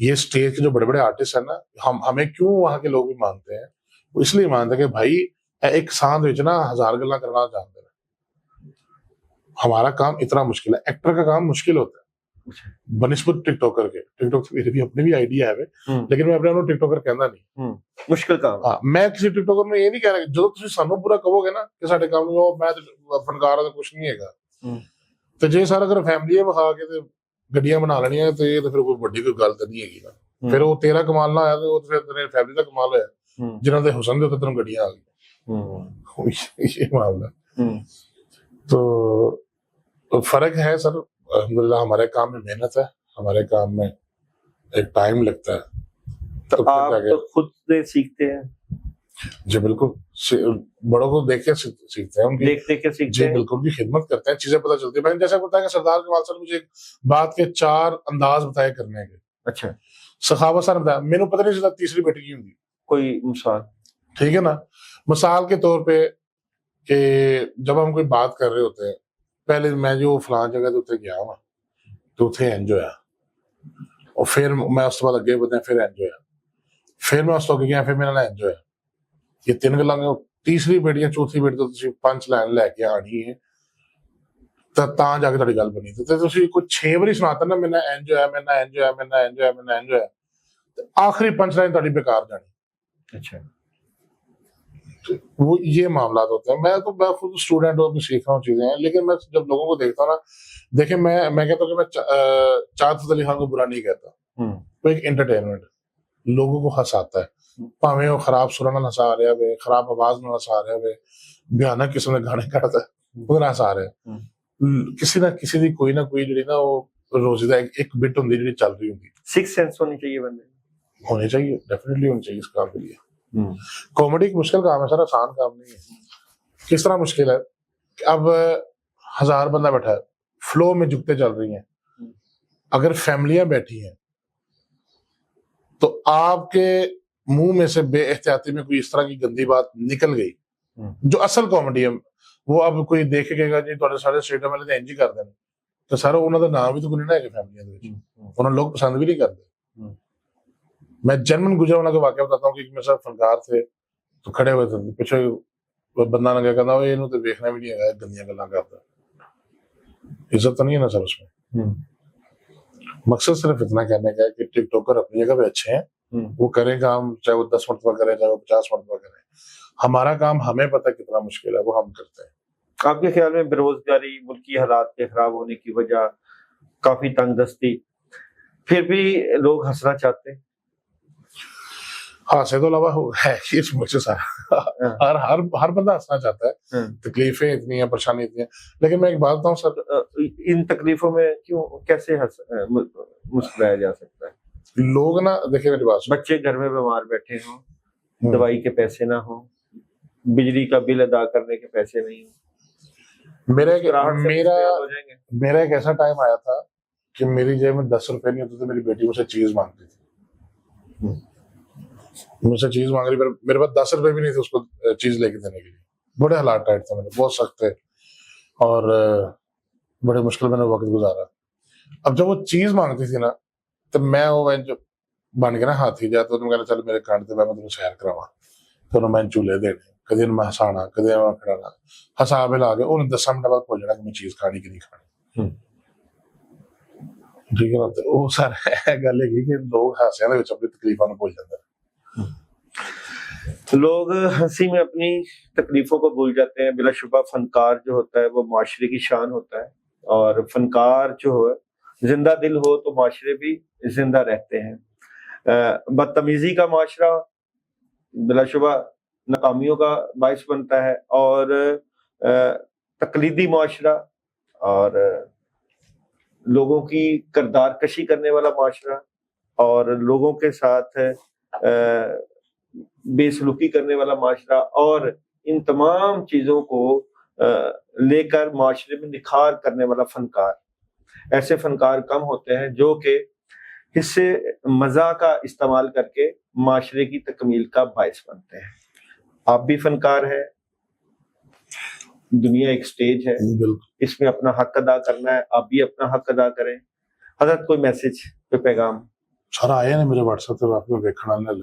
Speaker 1: یہ اسٹیج کے جو بڑے بڑے آرٹسٹ ہیں نا, ہمیں کیوں وہاں کے لوگ بھی مانتے ہیں, وہ اس لیے مانتے ہیں کہ بھائی ایک سانت وچ نا 1000 گلاں کرنا جانتے ہیں. ہمارا کام اتنا مشکل ہے, ایکٹر کا کام مشکل ہوتا ہے بنسبت ٹک ٹاکر کے. ٹک ٹاک میری بھی اپنی بھی آئیڈیا ہے, لیکن میں اپنے آپ کو ٹک ٹاکر کہنا نہیں,
Speaker 2: مشکل کام.
Speaker 1: ہاں میں کسی ٹک ٹاکر میں یہ نہیں کہہ رہا کہ جو تسی سانو پورا کہو گے نا کہ ساڈے کام میں فنکار ہاں کچھ نہیں ہے گا, تو جے سارا اگر فیملی بخا کے تے گڈیاں بنا لینیاں تے پھر کوئی بڑی کوئی گل تے نہیں ہے نا. پھر وہ تیرا کمال نہ آیا تو پھر تیرے فیملی کا کمال ہوا جنہاں دے حسن دے تے گڈیاں آ گئی. یہ معاملہ. تو فرق ہے سر, الحمدللہ ہمارے کام میں محنت ہے, ہمارے کام میں ایک ٹائم لگتا ہے.
Speaker 2: آپ خود سے سیکھتے ہیں؟
Speaker 1: جی بالکل, بڑوں کو دیکھ کے سیکھتے ہیں,
Speaker 2: دیکھ دیکھ کے سیکھتے
Speaker 1: جی
Speaker 2: ہیں.
Speaker 1: بالکل, بھی خدمت کرتے ہیں, چیزیں پتہ چلتی ہیں. میں نے جیسا بتایا کہ سردار کمال سر مجھے بات کے 4 انداز بتائے کرنے کے.
Speaker 2: اچھا,
Speaker 1: سخاوت سر بتایا, میرے پتہ نہیں چلتا تیسری بیٹی کی ہوں گی
Speaker 2: کوئی مثال؟
Speaker 1: ٹھیک ہے نا, مثال کے طور پہ کہ جب ہم کوئی بات کر رہے ہوتے ہیں, پہلے میں جو فلاں جگہ تے اتنے گیا ہوں تو اتنے انج ہویا, اور پھر میں اس کے بعد اگے بتایا پھر انج ہویا, پھر میں اس تو گیا پھر میرا انج ہویا. یہ 3 گلاں, تیسری بیٹی یا چوتھی بیٹی تو تسی 5 لائن لے کے آنی ہے تاں جا کے تہاڈی گل بنی. تے تسی کوئی 6 واری سناتا نا میرا انج ہویا, میرا انج ہویا, میرا انج ہویا, میرا انج ہویا, تے آخری 5 لائن تہاڈی بیکار جانی.
Speaker 2: اچھا,
Speaker 1: وہ یہ معاملات ہوتے ہیں. میں خود اسٹوڈنٹ ہوں, سیکھ رہا ہوں چیزیں ہیں, لیکن میں جب لوگوں کو دیکھتا ہوں نا, دیکھیں میں کہتا ہوں کہ میں چاہت فتح علی خان کو برا نہیں کہتا, وہ ایک انٹرٹینمنٹ لوگوں کو ہنساتا ہے. پاویں وہ خراب سرا نہ ہنسا رہا ہے, خراب آواز نہ ہنسا رہا ہے, بھیانک قسم کے گانے کرتا ہے وہ نہ ہنسا رہے ہیں. کسی نہ کسی دی کوئی نہ کوئی جڑی نا وہ روزی ایک بٹ ہوندی جڑی چل رہی ہوندی.
Speaker 2: 6 سینس ہونی چاہیے بندے,
Speaker 1: ہونی چاہیے, ڈیفینیٹلی ہونی چاہیے اس کام کے لیے. کامیڈی ایک مشکل کام ہے سر, آسان کام نہیں ہے. کس طرح مشکل ہے کہ اب 1000 بندہ بیٹھا ہے, فلو میں جھکتے چل رہی ہیں, اگر فیملیاں بیٹھی ہیں تو آپ کے منہ میں سے بے احتیاطی میں کوئی اس طرح کی گندی بات نکل گئی جو اصل کامیڈی ہے, وہ اب کوئی دیکھے گا جی تھوڑے سارے اسٹیڈیم والے انج ہی کر دیں, تو سر انہوں کا نام بھی تو کوئی نہیں ہے فیملیاں دے وچ, انہوں لوگ پسند بھی نہیں کرتے. میں جنمن گزرا ہونا کا واقعہ بتاتا ہوں کہ میرے ساتھ فنکار تھے تو کھڑے ہوئے تھے, پیچھے بندہ لگا کہنا وہ انہوں تو دیکھنا بھی نہیں ہے, گندیاں گلاں کرتا, عزت تو نہیں ہے نا سر اس میں. مقصد صرف اتنا کہنے کا ہے کہ ٹک ٹاکر اپنی جگہ پہ اچھے ہیں, وہ کریں کام, چاہے وہ 10 مرتبہ کریں چاہے وہ 50 مرتبہ کریں. ہمارا کام ہمیں پتہ کتنا مشکل ہے, وہ ہم کرتے ہیں.
Speaker 2: آپ کے خیال میں بے روزگاری, ملکی حالات کے خراب ہونے کی وجہ, کافی تنگ دستی, پھر بھی لوگ ہنسنا چاہتے ہیں؟
Speaker 1: ہاں سے تو علاوہ ہے اس مجھ سے سارا ہر بندہ ہنسنا چاہتا ہے, تکلیفیں اتنی ہیں, پریشانی اتنی ہیں, لیکن میں ایک بات بتاؤں سر,
Speaker 2: ان تکلیفوں میں کیوں کیسے مسکرایا جا سکتا ہے؟
Speaker 1: لوگ نا دیکھیں میری بات,
Speaker 2: بچے گھر میں بیمار بیٹھے ہوں, دوائی کے پیسے نہ ہوں, بجلی کا بل ادا کرنے کے پیسے نہیں ہوں,
Speaker 1: میرا ایک ایسا ٹائم آیا تھا کہ میری جیب میں 10 روپے نہیں ہوتے تو میری بیٹی مجھ سے چیز مانگتی تھی, مجھ سے چیز مانگ رہی, میرے پاس 10 روپے بھی نہیں تھے اس کو چیز لے کے دینے کے لیے. بڑے حالات ٹائٹ تھے میرے, بہت سخت تھے, اور بڑے مشکل میں نے وقت گزارا. اب جب وہ چیز مانگتی تھی نا تو میں وہ بن کے نا ہاتھ ہی جاتا, تو میں کہنا چل میرے کانٹ تے میں سیر کراواں, تو میں چولہے دینے, کدی میں ہسانا, کدی میں کھڑانا, ہسا میں لا کے انہیں 10 منٹ بعد بھول جانا کہ میں چیز کھانی کہ نہیں کھانی. ٹھیک ہے نا, تو وہ سر گل ہے کہ لوگ ہاسیاں دے وچ اپنی تکلیفاں نوں بھول جاندے ہیں.
Speaker 2: لوگ ہنسی میں اپنی تکلیفوں کو بھول جاتے ہیں. بلا شبہ فنکار جو ہوتا ہے وہ معاشرے کی شان ہوتا ہے, اور فنکار جو ہے زندہ دل ہو تو معاشرے بھی زندہ رہتے ہیں. بدتمیزی کا معاشرہ بلا شبہ ناکامیوں کا باعث بنتا ہے, اور تقلیدی معاشرہ اور لوگوں کی کردار کشی کرنے والا معاشرہ اور لوگوں کے ساتھ بے سلوکی کرنے والا معاشرہ, اور ان تمام چیزوں کو لے کر معاشرے میں نکھار کرنے والا فنکار, ایسے فنکار کم ہوتے ہیں جو کہ حصے مزاح کا استعمال کر کے معاشرے کی تکمیل کا باعث بنتے ہیں. آپ بھی فنکار ہیں, دنیا ایک سٹیج ہے, اس میں اپنا حق ادا کرنا ہے, آپ بھی اپنا حق ادا کریں. حضرت کوئی میسج, کوئی پیغام؟
Speaker 1: ਸਾਰਾ ਆਇਆ ਨੇ ਮੇਰੇ WhatsApp ਤੇ ਆਪਨੇ ਵੇਖਣਾ ਨਾਲ।